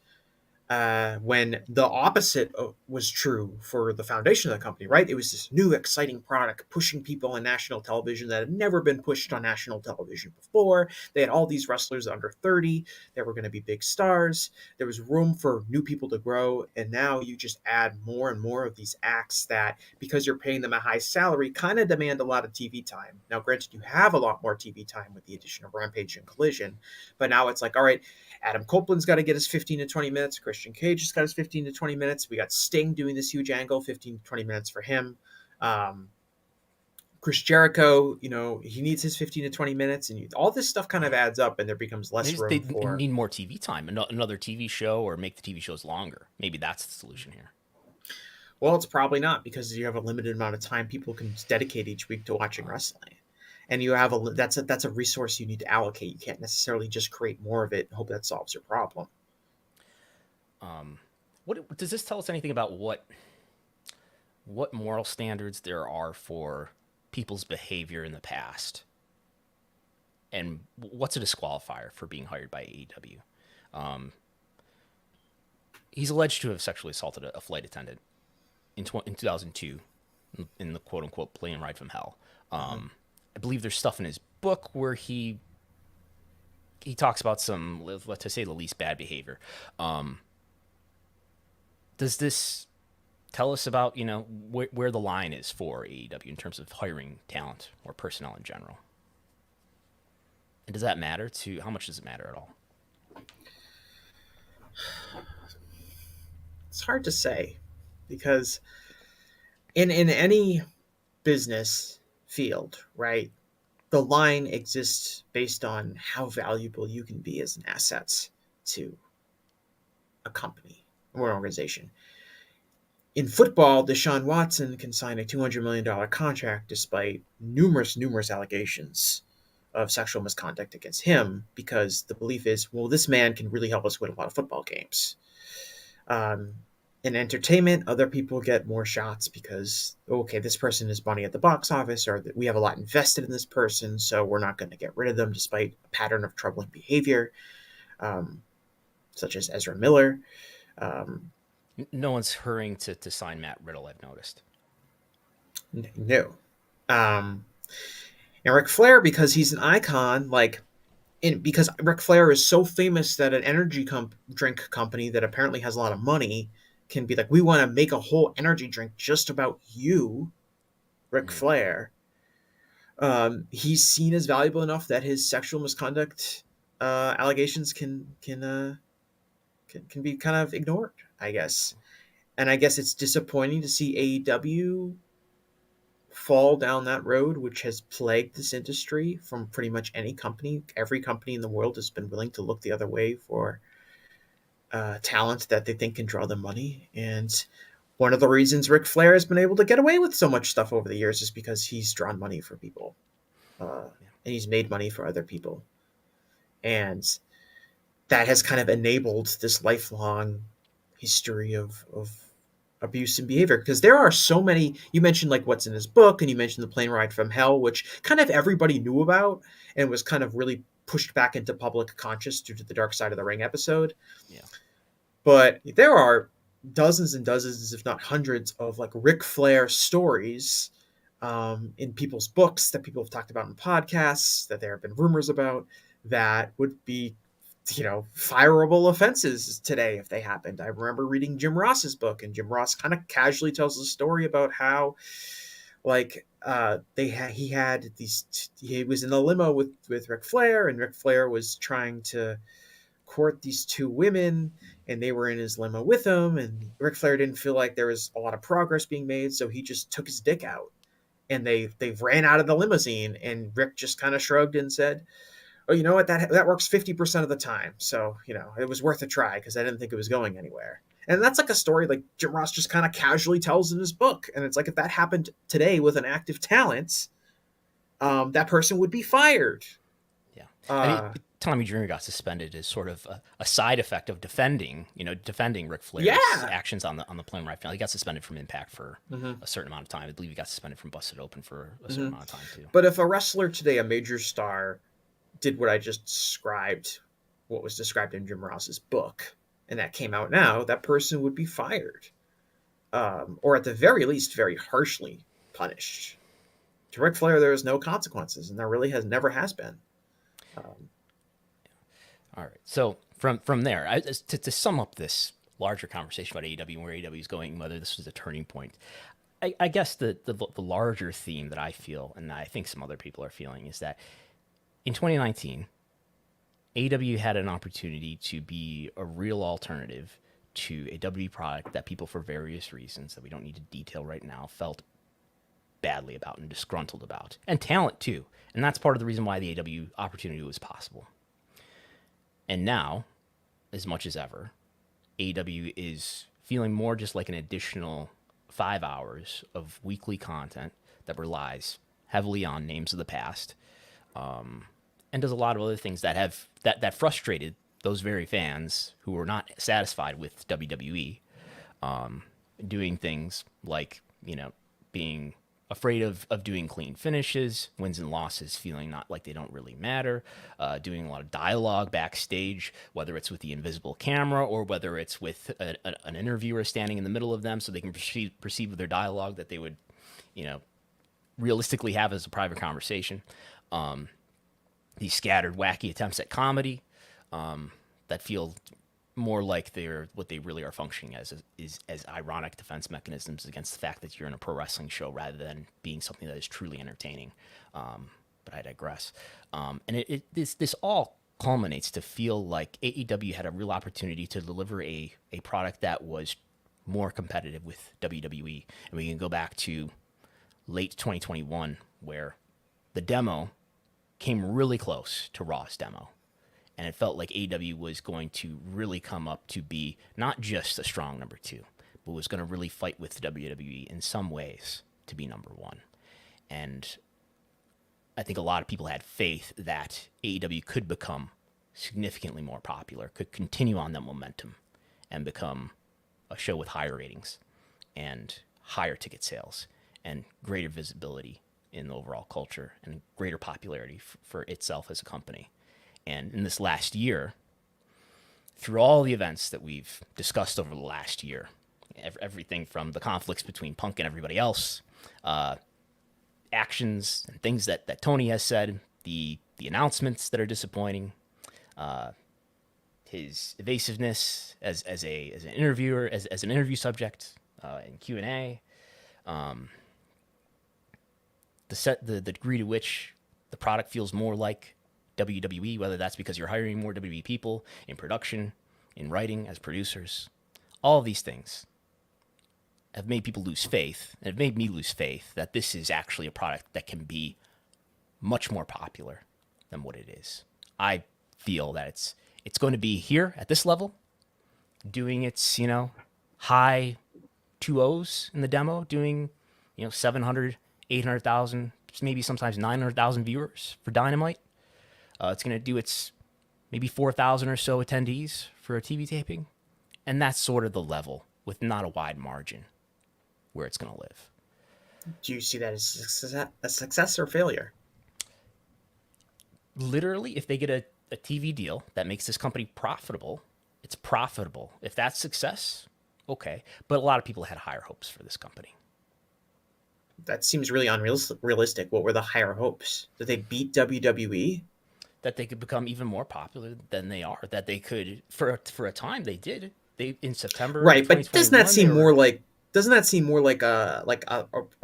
When the opposite was true for the foundation of the company, right? It was this new, exciting product pushing people on national television that had never been pushed on national television before. They had all these wrestlers under 30 that were going to be big stars. There was room for new people to grow. And now you just add more and more of these acts that, because you're paying them a high salary, kind of demand a lot of TV time. Now, granted, you have a lot more TV time with the addition of Rampage and Collision, but now it's like, all right, Adam Copeland's got to get his 15 to 20 minutes. Christian Cage has got his 15 to 20 minutes. We got Sting doing this huge angle, 15 to 20 minutes for him. Chris Jericho, he needs his 15 to 20 minutes. And all this stuff kind of adds up, and there becomes less room They for... need more TV time, another TV show, or make the TV shows longer. Maybe that's the solution here. Well, it's probably not, because you have a limited amount of time people can dedicate each week to watching wrestling. And you have that's a resource you need to allocate. You can't necessarily just create more of it and hope that solves your problem. What does this tell us anything about what moral standards there are for people's behavior in the past, and what's a disqualifier for being hired by AEW? He's alleged to have sexually assaulted a flight attendant in 2002 in the quote unquote plane ride from hell. I believe there's stuff in his book where he talks about some, let's say, the least bad behavior. Does this tell us about, where the line is for AEW in terms of hiring talent or personnel in general? And does that matter how much does it matter at all? It's hard to say, because in any business field, right, the line exists based on how valuable you can be as an asset to a company or an organization. In football, Deshaun Watson can sign a $200 million contract despite numerous allegations of sexual misconduct against him, because the belief is, well, this man can really help us win a lot of football games. In entertainment, other people get more shots because, okay, this person is money at the box office, or we have a lot invested in this person, so we're not going to get rid of them despite a pattern of troubling behavior, such as Ezra Miller. No one's hurrying to sign Matt Riddle, I've noticed. No. And Ric Flair, because he's an icon, because Ric Flair is so famous that an energy drink company that apparently has a lot of money can be like, we want to make a whole energy drink just about you, Ric Flair. He's seen as valuable enough that his sexual misconduct allegations can be kind of ignored, I guess. And I guess it's disappointing to see AEW fall down that road, which has plagued this industry from pretty much any company. Every company in the world has been willing to look the other way for talent that they think can draw them money. And one of the reasons Ric Flair has been able to get away with so much stuff over the years is because he's drawn money for people. And he's made money for other people. And that has kind of enabled this lifelong history of abuse and behavior, because there are so many. You mentioned what's in his book, and you mentioned the plane ride from hell, which kind of everybody knew about and was kind of really pushed back into public conscious due to the Dark Side of the Ring episode. Yeah. But there are dozens and dozens, if not hundreds, of Ric Flair stories in people's books that people have talked about in podcasts, that there have been rumors about, that would be fireable offenses today if they happened. I remember reading Jim Ross's book, and Jim Ross kind of casually tells a story about how he was in a limo with Ric Flair, and Ric Flair was trying to court these two women, and they were in his limo with him, and Ric Flair didn't feel like there was a lot of progress being made, so he just took his dick out, and they ran out of the limousine, and Ric just kind of shrugged and said, oh, you know what, that works 50% of the time, so it was worth a try, because I didn't think it was going anywhere. And that's like a story like Jim Ross just kind of casually tells in his book. And it's like, if that happened today with an active talent, that person would be fired. Yeah. I mean, Tommy Dreamer got suspended as sort of a side effect of defending Ric Flair's actions on the Plain Right final. He got suspended from Impact for a certain amount of time. I believe he got suspended from Busted Open for a certain amount of time too. But if a wrestler today, a major star, did what I just described, what was described in Jim Ross's book, and that came out now, that person would be fired. Or at the very least, very harshly punished. To Ric Flair, there is no consequences, and there really never has been. All right. So from there, to sum up this larger conversation about AEW and where AEW is going, whether this was a turning point, I guess the larger theme that I feel, and I think some other people are feeling, is that in 2019, AEW had an opportunity to be a real alternative to a WWE product that people, for various reasons that we don't need to detail right now, felt badly about and disgruntled about, and talent too. And that's part of the reason why the AEW opportunity was possible. And now, as much as ever, AEW is feeling more just like an additional 5 hours of weekly content that relies heavily on names of the past, and does a lot of other things that frustrated those very fans who were not satisfied with WWE, doing things like, being afraid of doing clean finishes, wins and losses feeling not like they don't really matter, doing a lot of dialogue backstage, whether it's with the invisible camera or whether it's with an interviewer standing in the middle of them so they can perceive with their dialogue that they would, realistically have as a private conversation. These scattered, wacky attempts at comedy that feel more like what they really are functioning as ironic defense mechanisms against the fact that you're in a pro wrestling show rather than being something that is truly entertaining. But I digress. And this all culminates to feel like AEW had a real opportunity to deliver a product that was more competitive with WWE. And we can go back to late 2021 where the demo came really close to Raw's demo. And it felt like AEW was going to really come up to be not just a strong number 2, but was going to really fight with WWE in some ways to be number 1. And I think a lot of people had faith that AEW could become significantly more popular, could continue on that momentum, and become a show with higher ratings and higher ticket sales and greater visibility in the overall culture and greater popularity for itself as a company. And in this last year, through all the events that we've discussed over the last year, everything from the conflicts between Punk and everybody else, actions and things that Tony has said, the announcements that are disappointing, his evasiveness as an interviewer, as an interview subject in Q&A, the degree to which the product feels more like WWE, whether that's because you're hiring more WWE people in production, in writing, as producers. All of these things have made people lose faith, and have made me lose faith that this is actually a product that can be much more popular than what it is. I feel that it's going to be here at this level, doing its, high 2.0s in the demo, doing, 700, 800,000, maybe sometimes 900,000 viewers for Dynamite. It's going to do its maybe 4,000 or so attendees for a TV taping. And that's sort of the level, with not a wide margin, where it's going to live. Do you see that as a success or failure? Literally, if they get a TV deal that makes this company profitable, it's profitable. If that's success, okay. But a lot of people had higher hopes for this company. That seems really unrealistic. What were the higher hopes? Did they beat WWE? That they could become even more popular than they are. That they could, for a time, they did. They in September, right? But doesn't that seem more like a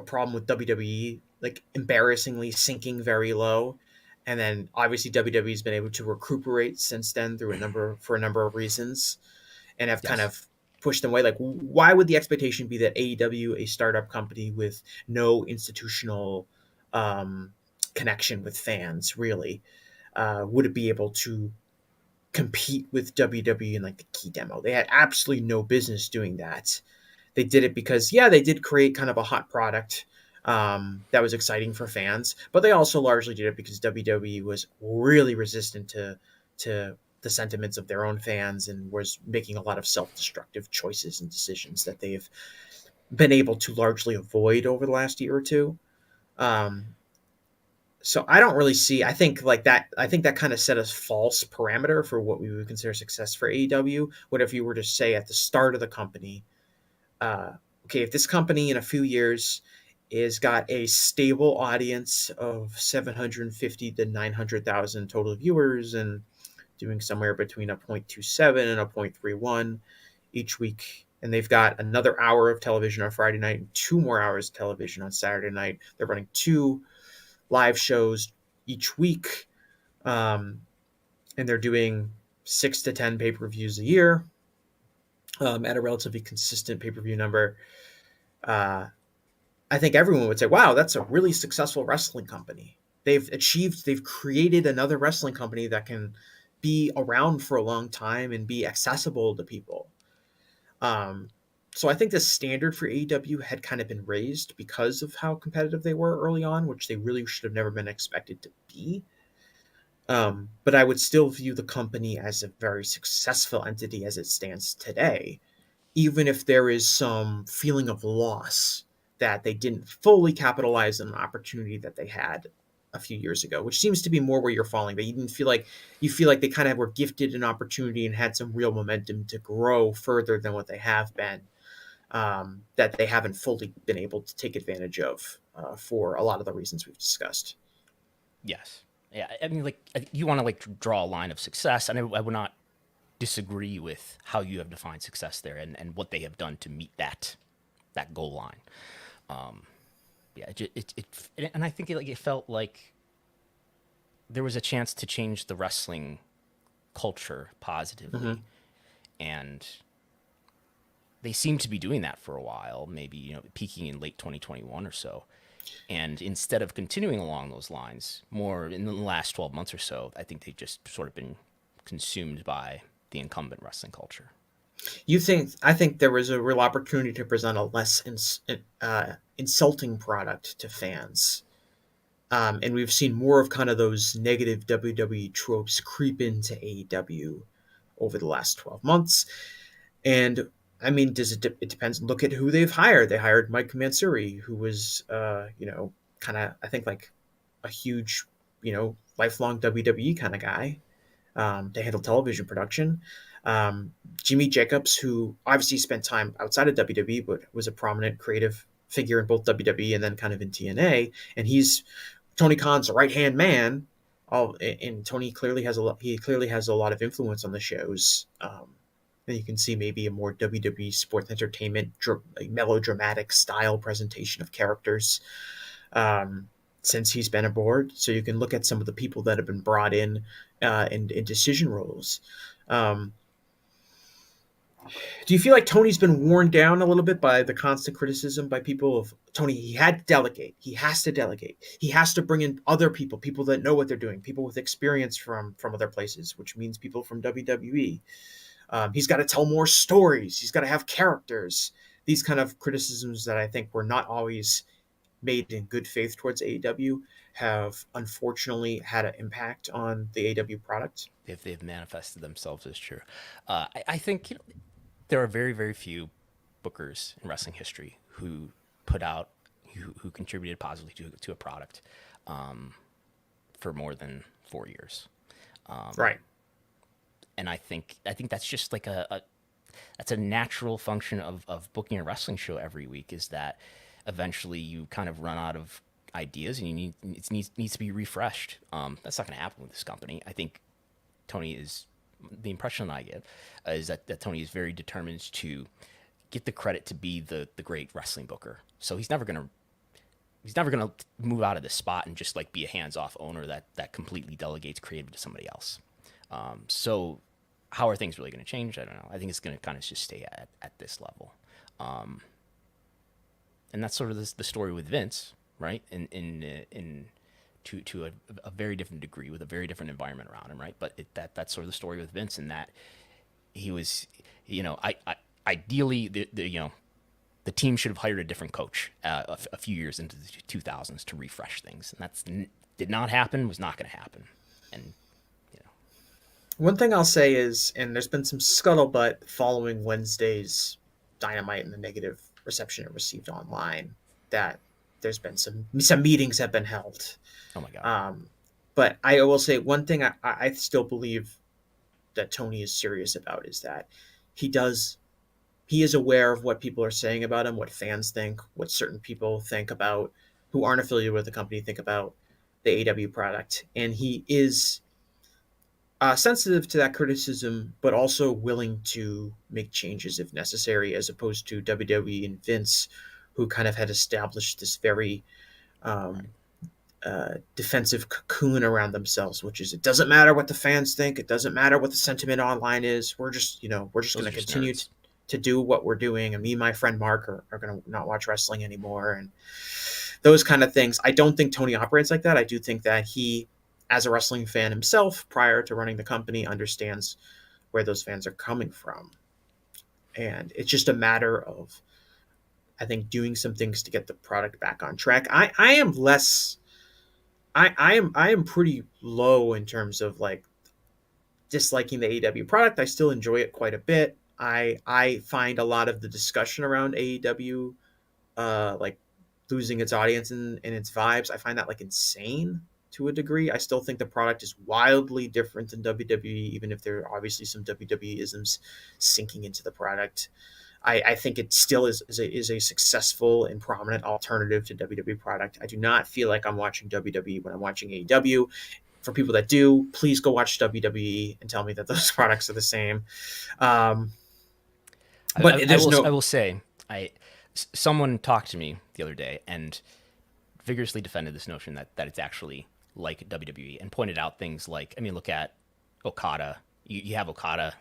problem with WWE, like embarrassingly sinking very low, and then obviously WWE's been able to recuperate since then through a number of reasons, and have kind of pushed them away. Like, why would the expectation be that AEW, a startup company with no institutional connection with fans, really, would it be able to compete with WWE in like the key demo. They had absolutely no business doing that. They did it because, yeah, they did create kind of a hot product that was exciting for fans, but they also largely did it because WWE was really resistant to the sentiments of their own fans and was making a lot of self-destructive choices and decisions that they've been able to largely avoid over the last year or two. So I don't really see. I think like that. I think that kind of set a false parameter for what we would consider success for AEW. What if you were to say at the start of the company, uh, okay, if this company in a few years is got a stable audience of 750 to 900,000 total viewers and doing somewhere between a 0.27 and a 0.31 each week, and they've got another hour of television on Friday night and 2 more hours of television on Saturday night. They're running 2 live shows each week, and they're doing 6 to 10 pay-per-views a year at a relatively consistent pay-per-view number. I think everyone would say, wow, that's a really successful wrestling company. They've created another wrestling company that can be around for a long time and be accessible to people. So I think the standard for AEW had kind of been raised because of how competitive they were early on, which they really should have never been expected to be. But I would still view the company as a very successful entity as it stands today, even if there is some feeling of loss that they didn't fully capitalize on an opportunity that they had a few years ago, which seems to be more where you're falling. That you feel like they kind of were gifted an opportunity and had some real momentum to grow further than what they have been, that they haven't fully been able to take advantage of for a lot of the reasons we've discussed. Yes. Yeah. I mean, like, you want to like draw a line of success, and I would not disagree with how you have defined success there and what they have done to meet that goal line. Yeah, and I think it felt like there was a chance to change the wrestling culture positively, and they seem to be doing that for a while. Maybe peaking in late 2021 or so, and instead of continuing along those lines more in the last 12 months or so, I think they've just sort of been consumed by the incumbent wrestling culture. I think there was a real opportunity to present a less insulting product to fans. And we've seen more of kind of those negative WWE tropes creep into AEW over the last 12 months. And I mean, it depends. Look at who they've hired. They hired Mike Mansuri, who was, kind of, I think like a huge, lifelong WWE kind of guy, to handle television production. Jimmy Jacobs, who obviously spent time outside of WWE, but was a prominent creative figure in both WWE and then kind of in TNA. And he's Tony Khan's right-hand man. And Tony clearly has a lot of influence on the shows. And you can see maybe a more WWE sports entertainment, melodramatic style presentation of characters since he's been aboard. So you can look at some of the people that have been brought in decision roles. Do you feel like Tony's been worn down a little bit by the constant criticism by people of Tony? He had to delegate. He has to delegate. He has to bring in other people that know what they're doing, people with experience from other places, which means people from WWE. He's got to tell more stories. He's got to have characters. These kind of criticisms that I think were not always made in good faith towards AEW have unfortunately had an impact on the AEW product. If they've manifested themselves as true. I think there are very, very few bookers in wrestling history who who contributed positively to a product for more than 4 years. Right. And I think that's just like that's a natural function of booking a wrestling show every week, is that eventually you kind of run out of ideas and it needs to be refreshed. That's not going to happen with this company. I think the impression I get is that Tony is very determined to get the credit to be the great wrestling booker. So he's never going to move out of this spot and just like be a hands-off owner that completely delegates creative to somebody else. So how are things really going to change? I don't know. I think it's going to kind of just stay at this level. And that's sort of the story with Vince, right? In to a very different degree with a very different environment around him, right? But that's sort of the story with Vince, in that he was, ideally the team should have hired a different coach a few years into the 2000s to refresh things, and that's did not happen, was not going to happen. And one thing I'll say is, and there's been some scuttlebutt following Wednesday's Dynamite and the negative reception it received online, that there's been some meetings have been held. Oh my God. But I will say one thing I still believe that Tony is serious about is that he is aware of what people are saying about him, what fans think, what certain people think about, who aren't affiliated with the company, think about the AEW product. And he is sensitive to that criticism, but also willing to make changes if necessary, as opposed to WWE and Vince, who kind of had established this very defensive cocoon around themselves, which is, it doesn't matter what the fans think, it doesn't matter what the sentiment online is. We're just going to continue to do what we're doing, and me and my friend Mark are going to not watch wrestling anymore, and those kind of things. I don't think Tony operates like that. I do think that he, as a wrestling fan himself, prior to running the company, understands where those fans are coming from. And it's just a matter of, I think, doing some things to get the product back on track. I am pretty low in terms of like disliking the AEW product. I still enjoy it quite a bit. I find a lot of the discussion around AEW like losing its audience and its vibes, I find that like insane to a degree. I still think the product is wildly different than WWE, even if there are obviously some WWE isms sinking into the product. I think it still is a successful and prominent alternative to WWE product. I do not feel like I'm watching WWE when I'm watching AEW. For people that do, please go watch WWE and tell me that those products are the same. But I will say, someone talked to me the other day and vigorously defended this notion that it's actually like WWE, and pointed out things like, I mean, look at Okada. You have Okada,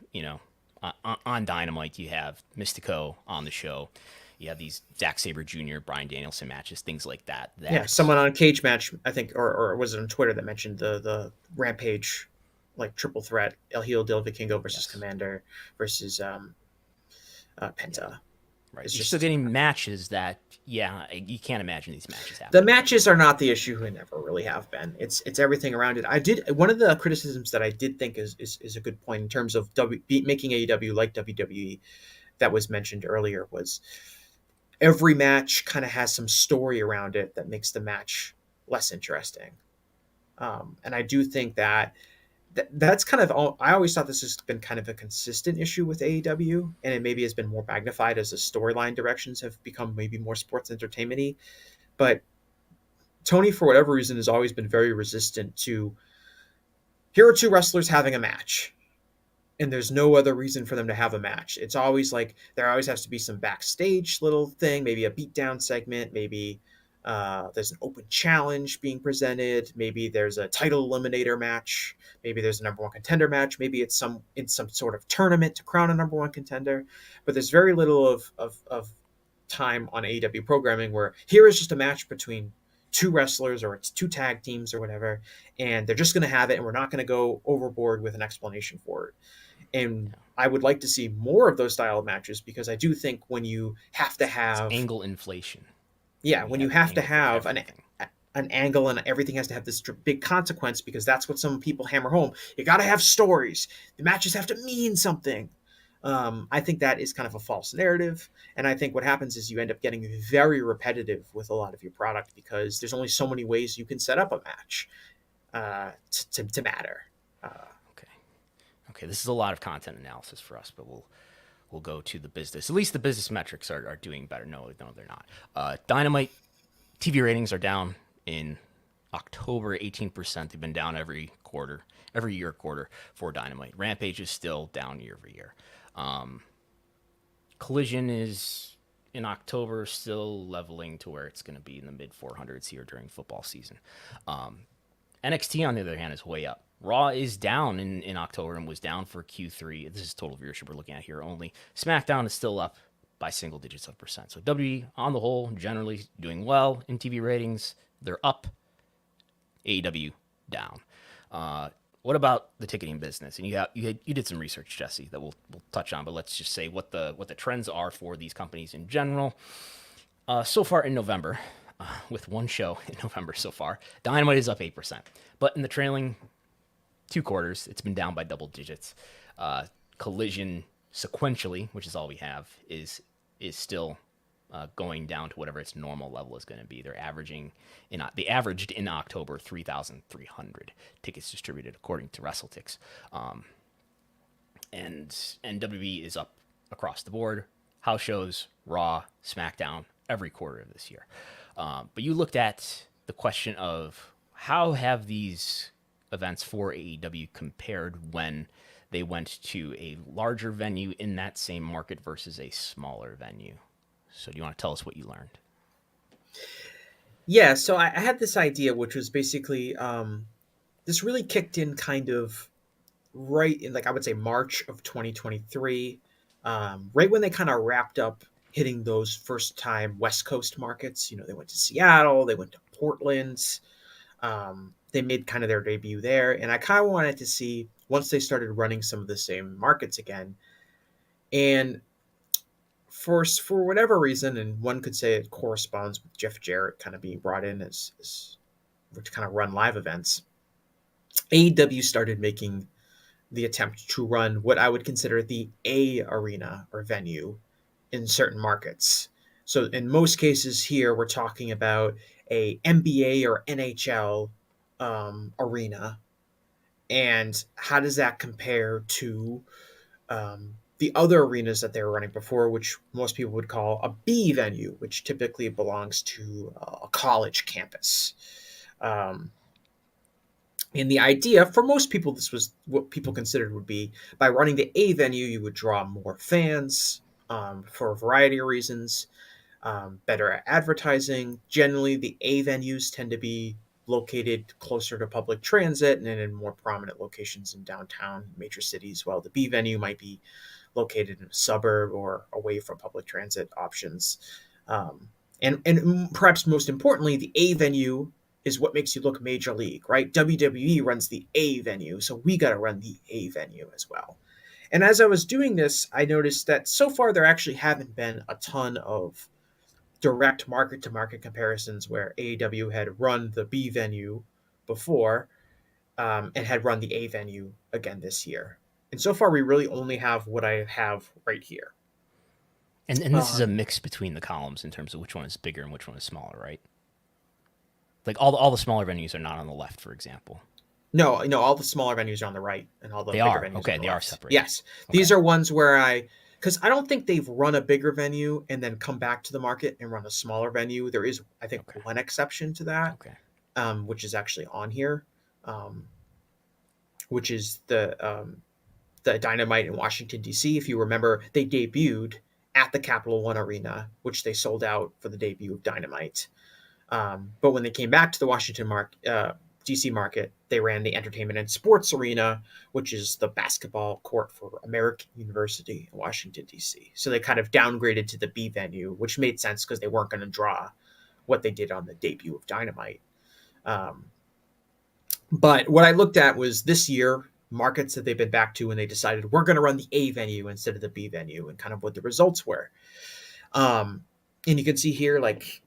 on Dynamite. You have Mystico on the show. You have these Zack Sabre Jr., Bryan Danielson matches, things like that. Yeah, someone on Cage Match, I think, or was it on Twitter, that mentioned the Rampage, like triple threat, El Hijo del Vikingo versus Commander versus Penta. Right. You're still getting matches that, you can't imagine these matches happening. The matches are not the issue, and never really have been. It's everything around it. One of the criticisms that I did think is a good point in terms of making AEW like WWE, that was mentioned earlier, was every match kind of has some story around it that makes the match less interesting. And I do think that's kind of all. I always thought this has been kind of a consistent issue with AEW, and it maybe has been more magnified as the storyline directions have become maybe more sports entertainment-y. But Tony, for whatever reason, has always been very resistant to, here are two wrestlers having a match, and there's no other reason for them to have a match. It's always like there always has to be some backstage little thing, maybe a beatdown segment, maybe there's an open challenge being presented, maybe there's a title eliminator match, maybe there's a number one contender match, maybe it's in some sort of tournament to crown a number one contender. But there's very little of time on AEW programming where here is just a match between two wrestlers, or it's two tag teams or whatever, and they're just going to have it, and we're not going to go overboard with an explanation for it. And I would like to see more of those style of matches, because I do think when you have to have it's angle inflation. Yeah, when you have to have an angle and everything has to have this big consequence, because that's what some people hammer home. You got to have stories. The matches have to mean something. I think that is kind of a false narrative. And I think what happens is you end up getting very repetitive with a lot of your product, because there's only so many ways you can set up a match to matter. Okay, this is a lot of content analysis for us, but we'll go to the business. At least the business metrics are doing better. No, they're not. Dynamite TV ratings are down in October 18%. They've been down every year quarter for Dynamite. Rampage is still down year over year. Collision is in October still leveling to where it's going to be in the mid 400s here during football season. NXT, on the other hand, is way up. Raw is down in October and was down for Q3. This is total viewership we're looking at here only. Smackdown is still up by single digits of percent. So WWE, on the whole, generally doing well in TV ratings. They're up AEW down. What about the ticketing business? And you did some research, Jesse, that we'll touch on. But let's just say what the trends are for these companies in general. So far in November, with one show in November so far, Dynamite is up 8%. But in the trailing 2 quarters, it's been down by double digits. Collision sequentially, which is all we have, is still going down to whatever its normal level is going to be. They averaged in October 3,300 tickets distributed according to WrestleTix, and WWE is up across the board. House shows, Raw, Smackdown, every quarter of this year. But you looked at the question of how have these events for AEW compared when they went to a larger venue in that same market versus a smaller venue. So do you want to tell us what you learned? Yeah, so I had this idea, which was basically this really kicked in kind of right in, like, I would say March of 2023, right when they kind of wrapped up hitting those first time West Coast markets. They went to Seattle, they went to Portland, they made kind of their debut there. And I kind of wanted to see, once they started running some of the same markets again, and for whatever reason, and one could say it corresponds with Jeff Jarrett kind of being brought in as to kind of run live events, AEW started making the attempt to run what I would consider the A arena or venue in certain markets. So in most cases here, we're talking about a NBA or NHL arena. And how does that compare to the other arenas that they were running before, which most people would call a B venue, which typically belongs to a college campus? And the idea for most people, this was what people considered would be, by running the A venue, you would draw more fans for a variety of reasons, better at advertising. Generally, the A venues tend to be located closer to public transit and in more prominent locations in downtown major cities, while the B venue might be located in a suburb or away from public transit options. And perhaps most importantly, the A venue is what makes you look major league, right? WWE runs the A venue, so we got to run the A venue as well. And as I was doing this, I noticed that so far there actually haven't been a ton of direct market-to-market comparisons where AEW had run the B venue before and had run the A venue again this year. And so far, we really only have what I have right here. And this is a mix between the columns in terms of which one is bigger and which one is smaller, right? Like all the smaller venues are not on the left, for example. No, all the smaller venues are on the right, and all the bigger venues okay, on the they left. are separate. Yes, okay. These are ones where because I don't think they've run a bigger venue and then come back to the market and run a smaller venue. There is, I think, one exception to that, which is actually on here, which is the Dynamite in Washington, D.C. If you remember, they debuted at the Capital One Arena, which they sold out for the debut of Dynamite. But when they came back to the Washington DC market, they ran the Entertainment and Sports Arena, which is the basketball court for American University in Washington, D.C. So they kind of downgraded to the B venue, which made sense because they weren't going to draw what they did on the debut of Dynamite. But what I looked at was this year, markets that they've been back to when they decided we're going to run the A venue instead of the B venue, and kind of what the results were. And you can see here, like,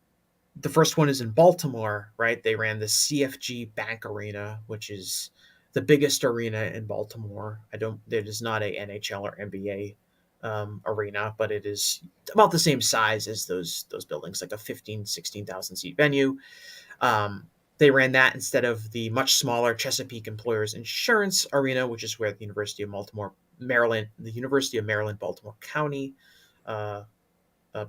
the first one is in Baltimore, right? They ran the CFG Bank Arena, which is the biggest arena in Baltimore. It is not a NHL or NBA arena, but it is about the same size as those buildings, like a 16,000 seat venue. They ran that instead of the much smaller Chesapeake Employers Insurance Arena, which is where the University of Maryland, Baltimore County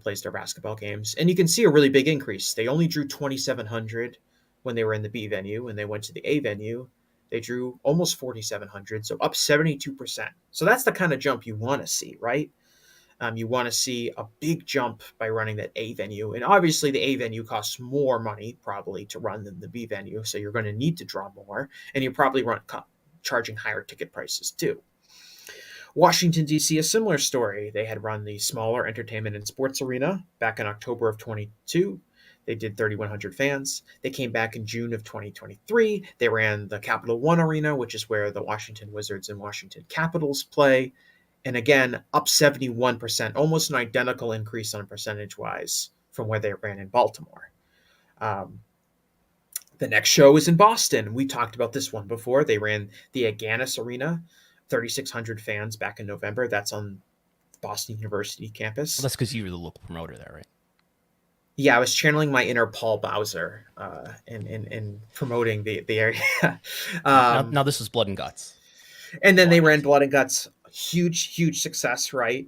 plays their basketball games. And you can see a really big increase. They only drew 2,700 when they were in the B venue. When they went to the A venue, they drew almost 4,700, so up 72%. So that's the kind of jump you want to see, right? You want to see a big jump by running that A venue. And obviously the A venue costs more money probably to run than the B venue, so you're going to need to draw more, and you're probably charging higher ticket prices too. Washington, D.C., a similar story. They had run the smaller Entertainment and Sports Arena back in October of 22. They did 3,100 fans. They came back in June of 2023. They ran the Capital One Arena, which is where the Washington Wizards and Washington Capitals play. And again, up 71%, almost an identical increase on percentage-wise from where they ran in Baltimore. The next show is in Boston. We talked about this one before. They ran the Agganis Arena, 3,600 fans back in November. That's on Boston University campus. Well, that's because you were the local promoter there, right? Yeah, I was channeling my inner Paul Bowser in promoting the area. Now this was Blood and Guts. And then they ran Blood and Guts. Huge success, right?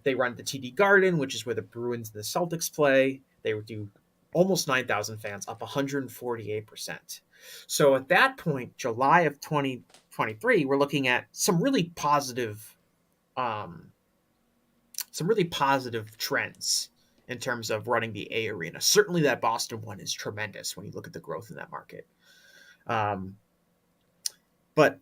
They run the TD Garden, which is where the Bruins and the Celtics play. They would do almost 9,000 fans, up 148%. So at that point, July of 2023, we're looking at some really positive trends in terms of running the A Arena. Certainly that Boston one is tremendous when you look at the growth in that market. But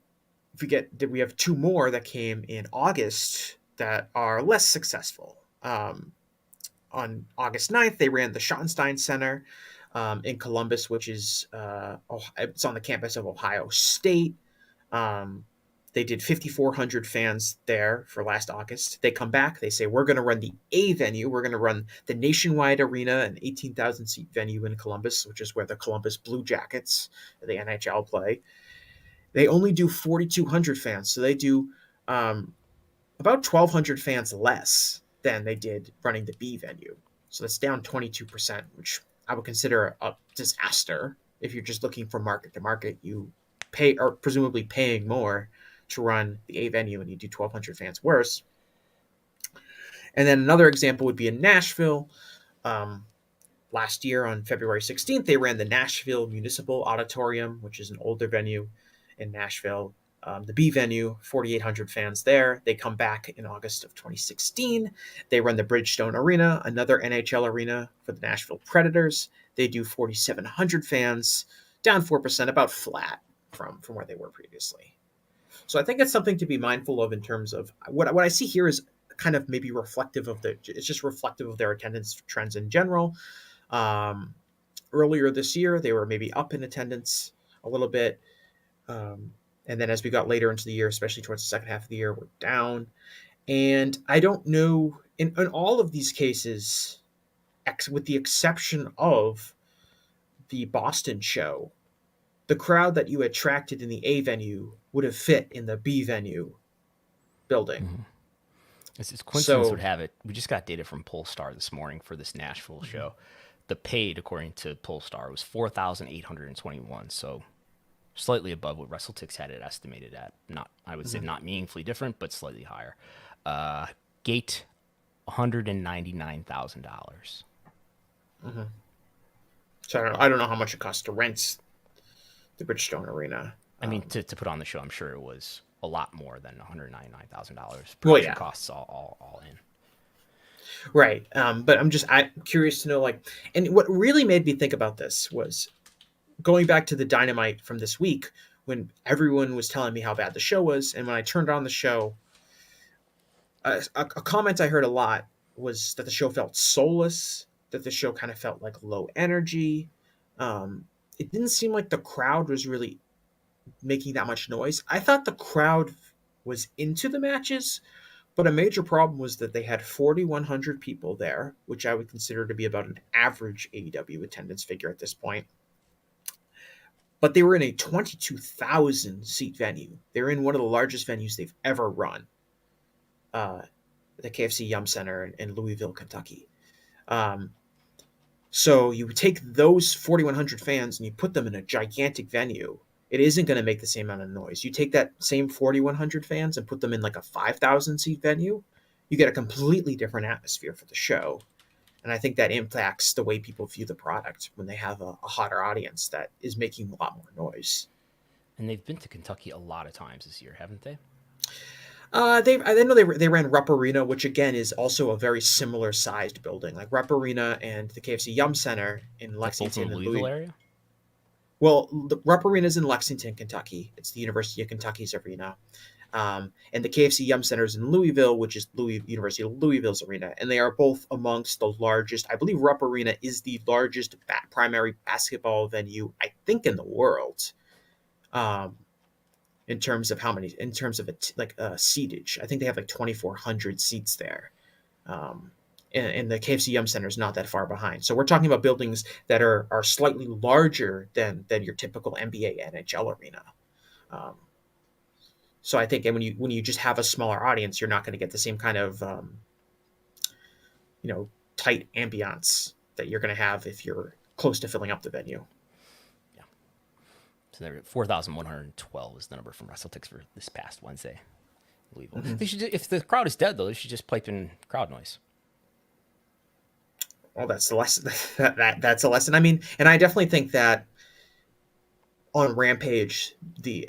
we have two more that came in August that are less successful. On August 9th, they ran the Schottenstein Center in Columbus, which is it's on the campus of Ohio State. They did 5,400 fans there for last August. They come back. They say, we're going to run the A venue. We're going to run the Nationwide Arena, an 18,000-seat venue in Columbus, which is where the Columbus Blue Jackets, the NHL, play. They only do 4,200 fans. So they do about 1,200 fans less than they did running the B venue. So that's down 22%, which I would consider a disaster. If you're just looking from market to market, you are presumably paying more to run the A venue and you do 1,200 fans worse. And then another example would be in Nashville. Last year on February 16th, they ran the Nashville Municipal Auditorium, which is an older venue in Nashville. The B venue, 4,800 fans there. They come back in August of 2016. They run the Bridgestone Arena, another NHL arena for the Nashville Predators. They do 4,700 fans, down 4%, about flat from where they were previously. So I think it's something to be mindful of in terms of what I see here is kind of maybe reflective of their attendance trends in general. Earlier this year, they were maybe up in attendance a little bit. And then as we got later into the year, especially towards the second half of the year, we're down. And I don't know, in all of these cases, with the exception of the Boston show, the crowd that you attracted in the A venue would have fit in the B venue building. Mm-hmm. It's coincidence would have it. We just got data from Polestar this morning for this Nashville show. The paid, according to Polestar, was 4,821. So slightly above what WrestleTix had it estimated at. I would say not meaningfully different, but slightly higher. Gate, $199,000. Mm-hmm. So I don't know how much it costs to rent the Bridgestone Arena. I mean, to put on the show, I'm sure it was a lot more than $199,000. Well, Costs all in. Right. But I'm curious to know, and what really made me think about this was going back to the Dynamite from this week when everyone was telling me how bad the show was. And when I turned on the show, a comment I heard a lot was that the show felt soulless, that the show kind of felt like low energy. It didn't seem like the crowd was really making that much noise. I thought the crowd was into the matches, but a major problem was that they had 4,100 people there, which I would consider to be about an average AEW attendance figure at this point. But they were in a 22,000 seat venue. They were in one of the largest venues they've ever run, the KFC Yum Center in Louisville, Kentucky. So you would take those 4,100 fans and you put them in a gigantic venue. It isn't going to make the same amount of noise. You take that same 4,100 fans and put them in like a 5,000 seat venue, you get a completely different atmosphere for the show. And I think that impacts the way people view the product when they have a hotter audience that is making a lot more noise. And they've been to Kentucky a lot of times this year, haven't they? I know they ran Rupp Arena, which again is also a very similar sized building, like Rupp Arena and the KFC Yum Center in Lexington. Both in the Louisville area? Well, the Rupp Arena is in Lexington, Kentucky. It's the University of Kentucky's arena. And the KFC Yum Center is in Louisville, which is University of Louisville's arena. And they are both amongst the largest. I believe Rupp Arena is the largest primary basketball venue, I think, in the world. In terms of seatage, I think they have like 2,400 seats there. And the KFC Yum Center is not that far behind. So we're talking about buildings that are slightly larger than your typical NBA, NHL arena. So I think, and when you just have a smaller audience, you're not going to get the same kind of tight ambiance that you're going to have if you're close to filling up the venue. Yeah. So there, 4,112 is the number from WrestleTix for this past Wednesday, Louisville. Mm-hmm. They should, if the crowd is dead though, they should just pipe in crowd noise. Well, that's the lesson. That's a lesson. I mean, and I definitely think that on Rampage, the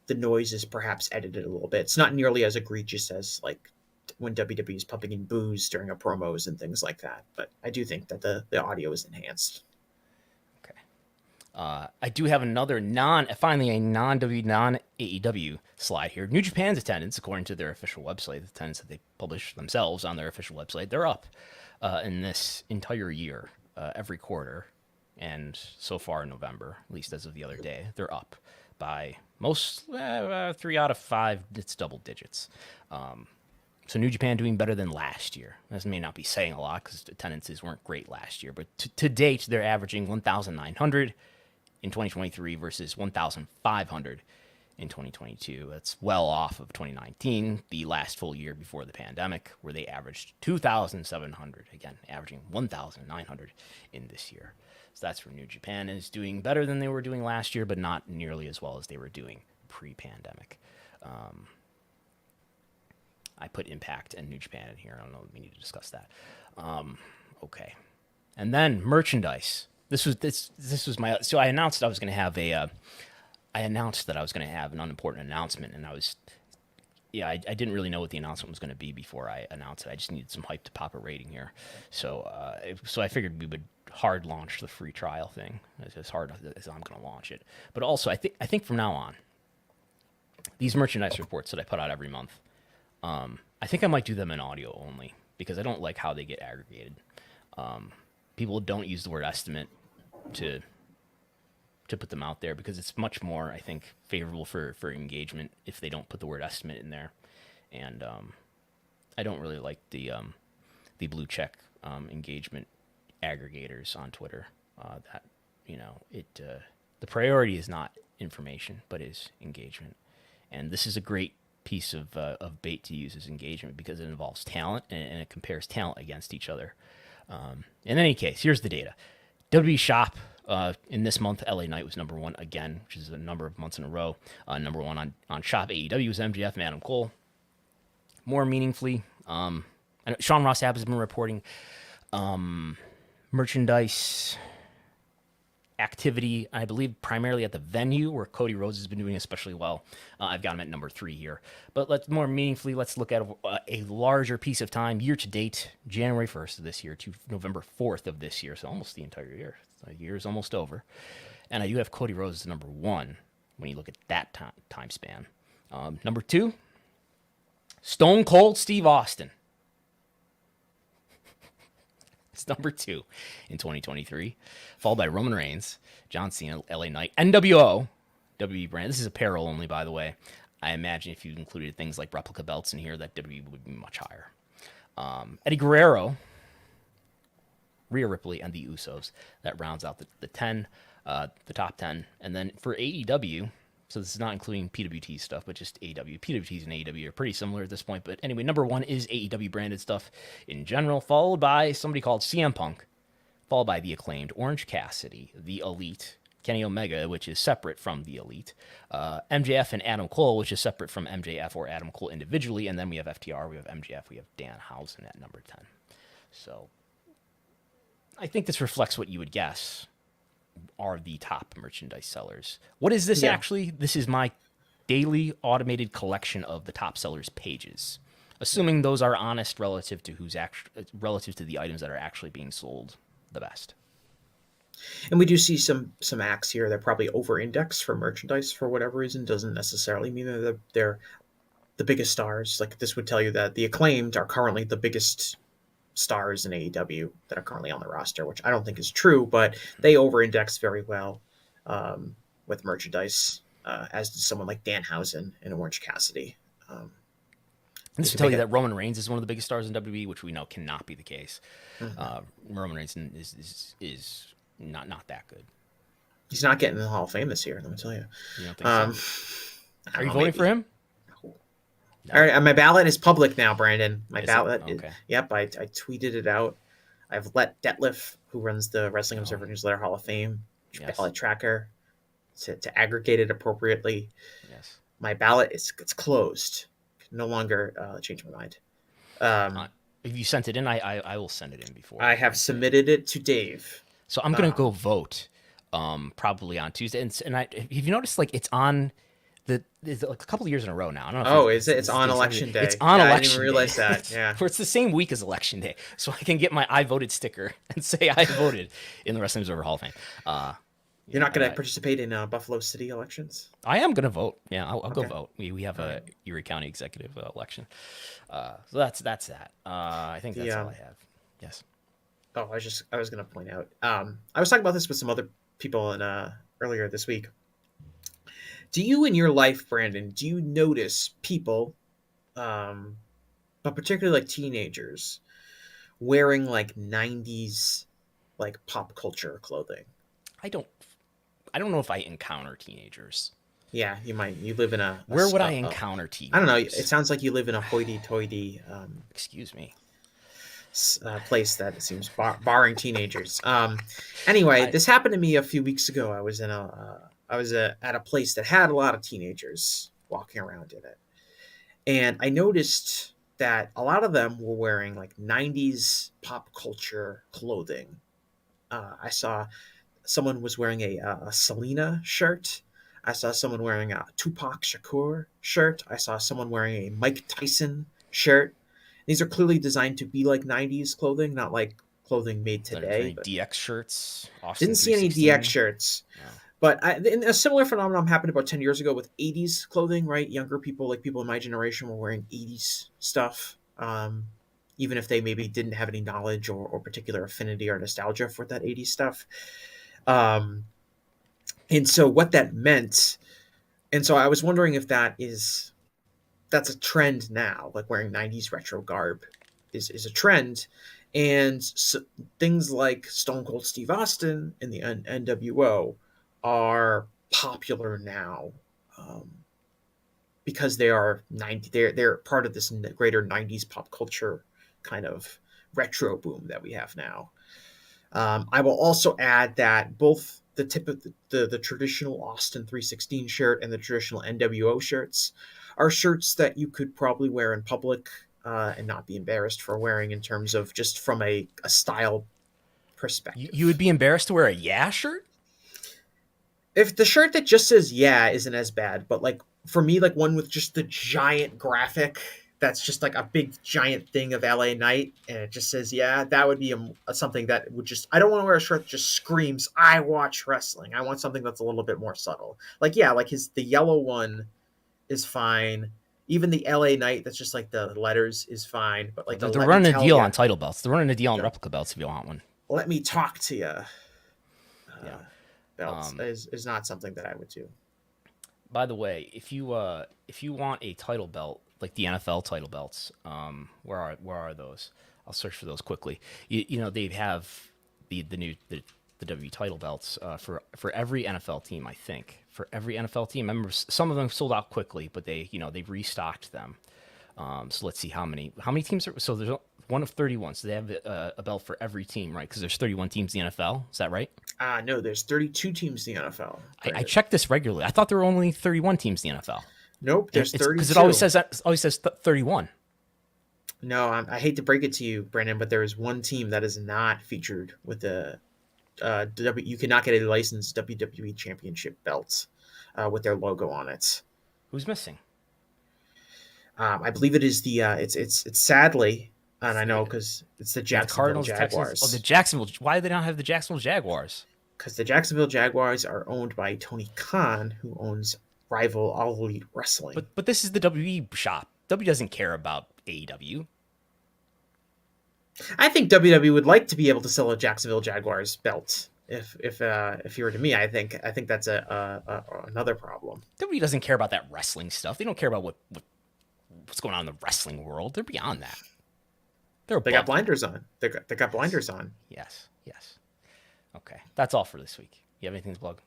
noise is perhaps edited a little bit. It's not nearly as egregious as like when WWE is pumping in booze during a promos and things like that. But I do think that the audio is enhanced. Okay. I do have another non-AEW slide here. New Japan's attendance, according to their official website, the attendance that they publish themselves on their official website, they're up in this entire year, every quarter. And so far in November, at least as of the other day, they're up by most 3 out of 5. It's double digits. So New Japan doing better than last year. This may not be saying a lot because attendances weren't great last year, but to date they're averaging 1,900 in 2023 versus 1,500 in 2022. That's well off of 2019, the last full year before the pandemic, where they averaged 2,700. Again, averaging 1,900 in this year. So that's where New Japan is doing better than they were doing last year, but not nearly as well as they were doing pre-pandemic. I put Impact and New Japan in here. I don't know if we need to discuss that. Okay. And then merchandise. This was my, so I announced I was going to have an unimportant announcement, and I didn't really know what the announcement was going to be before I announced it. I just needed some hype to pop a rating here. So I figured we would hard launch the free trial thing as hard as I'm going to launch it. But also, I think from now on, these merchandise reports that I put out every month, I think I might do them in audio only because I don't like how they get aggregated. People don't use the word estimate to put them out there because it's much more, I think, favorable for engagement if they don't put the word estimate in there. And I don't really like the blue check engagement aggregators on Twitter. The priority is not information, but is engagement. And this is a great piece of bait to use as engagement because it involves talent and it compares talent against each other. In any case, here's the data. WWE Shop in this month, LA Knight was number one again, which is a number of months in a row. Number one on Shop AEW was MJF and Adam Cole. More meaningfully, I know Sean Ross Sapp has been reporting merchandise activity, I believe primarily at the venue where Cody Rhodes has been doing especially well. I've got him at number 3 here. But let's look at a larger piece of time, year to date, January 1st of this year to November 4th of this year, so almost the entire year. The year is almost over. And I do have Cody Rhodes as number 1 when you look at that time span. Number 2, Stone Cold Steve Austin. It's number 2 in 2023, followed by Roman Reigns, John Cena, LA Knight, NWO, WWE brand. This is apparel only, by the way. I imagine if you included things like replica belts in here, that WWE would be much higher. Eddie Guerrero, Rhea Ripley, and the Usos. That rounds out the top 10. And then for AEW, so this is not including PWT stuff, but just AEW. PWTs and AEW are pretty similar at this point. But anyway, number 1 is AEW branded stuff in general, followed by somebody called CM Punk, followed by The Acclaimed, Orange Cassidy, The Elite, Kenny Omega, which is separate from The Elite, MJF and Adam Cole, which is separate from MJF or Adam Cole individually. And then we have FTR, we have MJF, we have Danhausen at number 10. So I think this reflects what you would guess are the top merchandise sellers. What is this actually? This is my daily automated collection of the top sellers pages, assuming those are honest relative to relative to the items that are actually being sold the best. And we do see some acts here that probably over-index for merchandise for whatever reason. Doesn't necessarily mean that they're the biggest stars. Like this would tell you that the Acclaimed are currently the biggest stars in AEW that are currently on the roster, which I don't think is true, but they over-index very well with merchandise, as does someone like Danhausen and Orange Cassidy. This will tell you that Roman Reigns is one of the biggest stars in WWE, which we know cannot be the case. Roman Reigns is not that good. He's not getting in the Hall of Fame this year, let me tell you. You don't think so? Are you voting for him? No. All right, my ballot is public now, Brandon. My ballot. Okay. Yep, I tweeted it out. I've let Detlef, who runs the Wrestling Observer Newsletter Hall of Fame, ballot tracker, to aggregate it appropriately. Yes. My ballot it's closed. No longer change my mind. If you sent it in, I will send it in before. I have submitted it to Dave. So I'm gonna go vote, probably on Tuesday. And have you noticed like it's on it's like a couple of years in a row now? I don't know. Is it? It's on election day. It's on election. I didn't even realize that. Yeah. Where it's the same week as election day, so I can get my I voted sticker and say I voted in the Wrestling Observer Hall of Fame. You're not going to participate in Buffalo City elections? I am going to vote. Yeah, I'll go vote. We have a Erie County executive election. So that's that. I think that's all I have. Yes. Oh, I was going to point out. I was talking about this with some other people earlier this week. Do you in your life, Brandon, do you notice people, but particularly like teenagers, wearing like 90s like pop culture clothing? I don't know if I encounter teenagers. Yeah, you might. You live in a where would I encounter teenagers? I don't know. It sounds like you live in a hoity-toity. Excuse me. Place that seems barring teenagers. Anyway, this happened to me a few weeks ago. I was at a place that had a lot of teenagers walking around in it, and I noticed that a lot of them were wearing like 90s pop culture clothing. I saw someone was wearing a Selena shirt. I saw someone wearing a Tupac Shakur shirt. I saw someone wearing a Mike Tyson shirt. These are clearly designed to be like 90s clothing, not like clothing made today. DX shirts? Didn't see any DX shirts. No. But a similar phenomenon happened about 10 years ago with 80s clothing, right? Younger people, like people in my generation, were wearing 80s stuff, even if they maybe didn't have any knowledge or particular affinity or nostalgia for that 80s stuff. And so what that meant, and so I was wondering if that's a trend now, like wearing 90s retro garb is a trend. And so things like Stone Cold Steve Austin and the NWO are popular now because they are they're part of this greater 90s pop culture kind of retro boom that we have now. I will also add that both the tip of the traditional Austin 316 shirt and the traditional NWO shirts are shirts that you could probably wear in public and not be embarrassed for wearing in terms of just from a style perspective. You would be embarrassed to wear a Yeah shirt? If the shirt that just says Yeah isn't as bad, but like for me, like one with just the giant graphic that's just like a big giant thing of LA Knight and it just says Yeah, that would be something that would just, I don't want to wear a shirt that just screams I watch wrestling. I want something that's a little bit more subtle. Like the yellow one is fine. Even the LA Knight that's just like the letters is fine. But like they're running a deal on title belts. They're running a deal on replica belts if you want one. Let me talk to you. Belts is not something that I would do. By the way, if you want a title belt like the NFL title belts, where are those? I'll search for those quickly. You know they have the WWE title belts for every NFL team. I think for every NFL team. I remember some of them sold out quickly, but they've restocked them. So let's see how many teams are. So there's one of 31. So they have a belt for every team, right? Because there's 31 teams in the NFL. Is that right? No, there's 32 teams in the NFL. I check this regularly. I thought there were only 31 teams in the NFL. Nope, there's 32. Because it always says 31. No, I hate to break it to you, Brandon, but there is one team that is not featured with the you cannot get a licensed WWE Championship belt with their logo on it. Who's missing? I believe it is the it's sadly, and I know because it's the Jacksonville Jaguars. The Jacksonville. Why do they not have the Jacksonville Jaguars? Because the Jacksonville Jaguars are owned by Tony Khan, who owns rival All Elite Wrestling. But this is the WWE shop. WWE doesn't care about AEW. I think WWE would like to be able to sell a Jacksonville Jaguars belt. If you were to me, I think that's another problem. WWE doesn't care about that wrestling stuff. They don't care about what's going on in the wrestling world. They're beyond that. They got blinders on. They got blinders on. Yes. Okay, that's all for this week. You have anything to plug?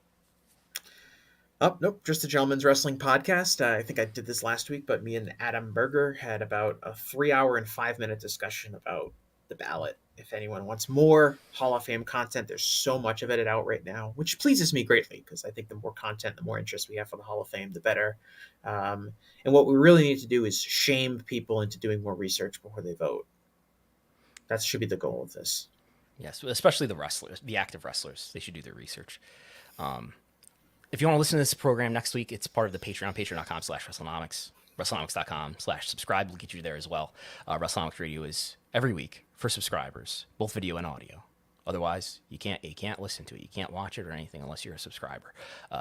Oh, nope, just a Gentleman's Wrestling podcast. I think I did this last week, but me and Adam Berger had about a 3-hour and 5-minute discussion about the ballot. If anyone wants more Hall of Fame content, there's so much of it out right now, which pleases me greatly because I think the more content, the more interest we have for the Hall of Fame, the better. And what we really need to do is shame people into doing more research before they vote. That should be the goal of this. Yes, especially the wrestlers, the active wrestlers. They should do their research. If you want to listen to this program next week, it's part of the Patreon, patreon.com/Wrestlenomics, Wrestlenomics.com/subscribe will get you there as well. Wrestlenomics Radio is every week for subscribers, both video and audio. Otherwise, you can't listen to it. You can't watch it or anything unless you're a subscriber.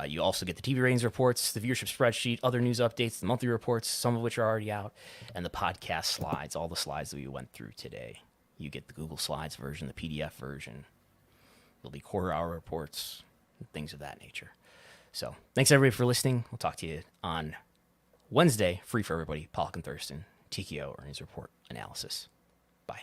You also get the TV ratings reports, the viewership spreadsheet, other news updates, the monthly reports, some of which are already out, and the podcast slides, all the slides that we went through today. You get the Google Slides version, the PDF version. There'll be quarter-hour reports, and things of that nature. So thanks, everybody, for listening. We'll talk to you on Wednesday. Free for everybody. Pollock and Thurston, TKO Earnings Report Analysis.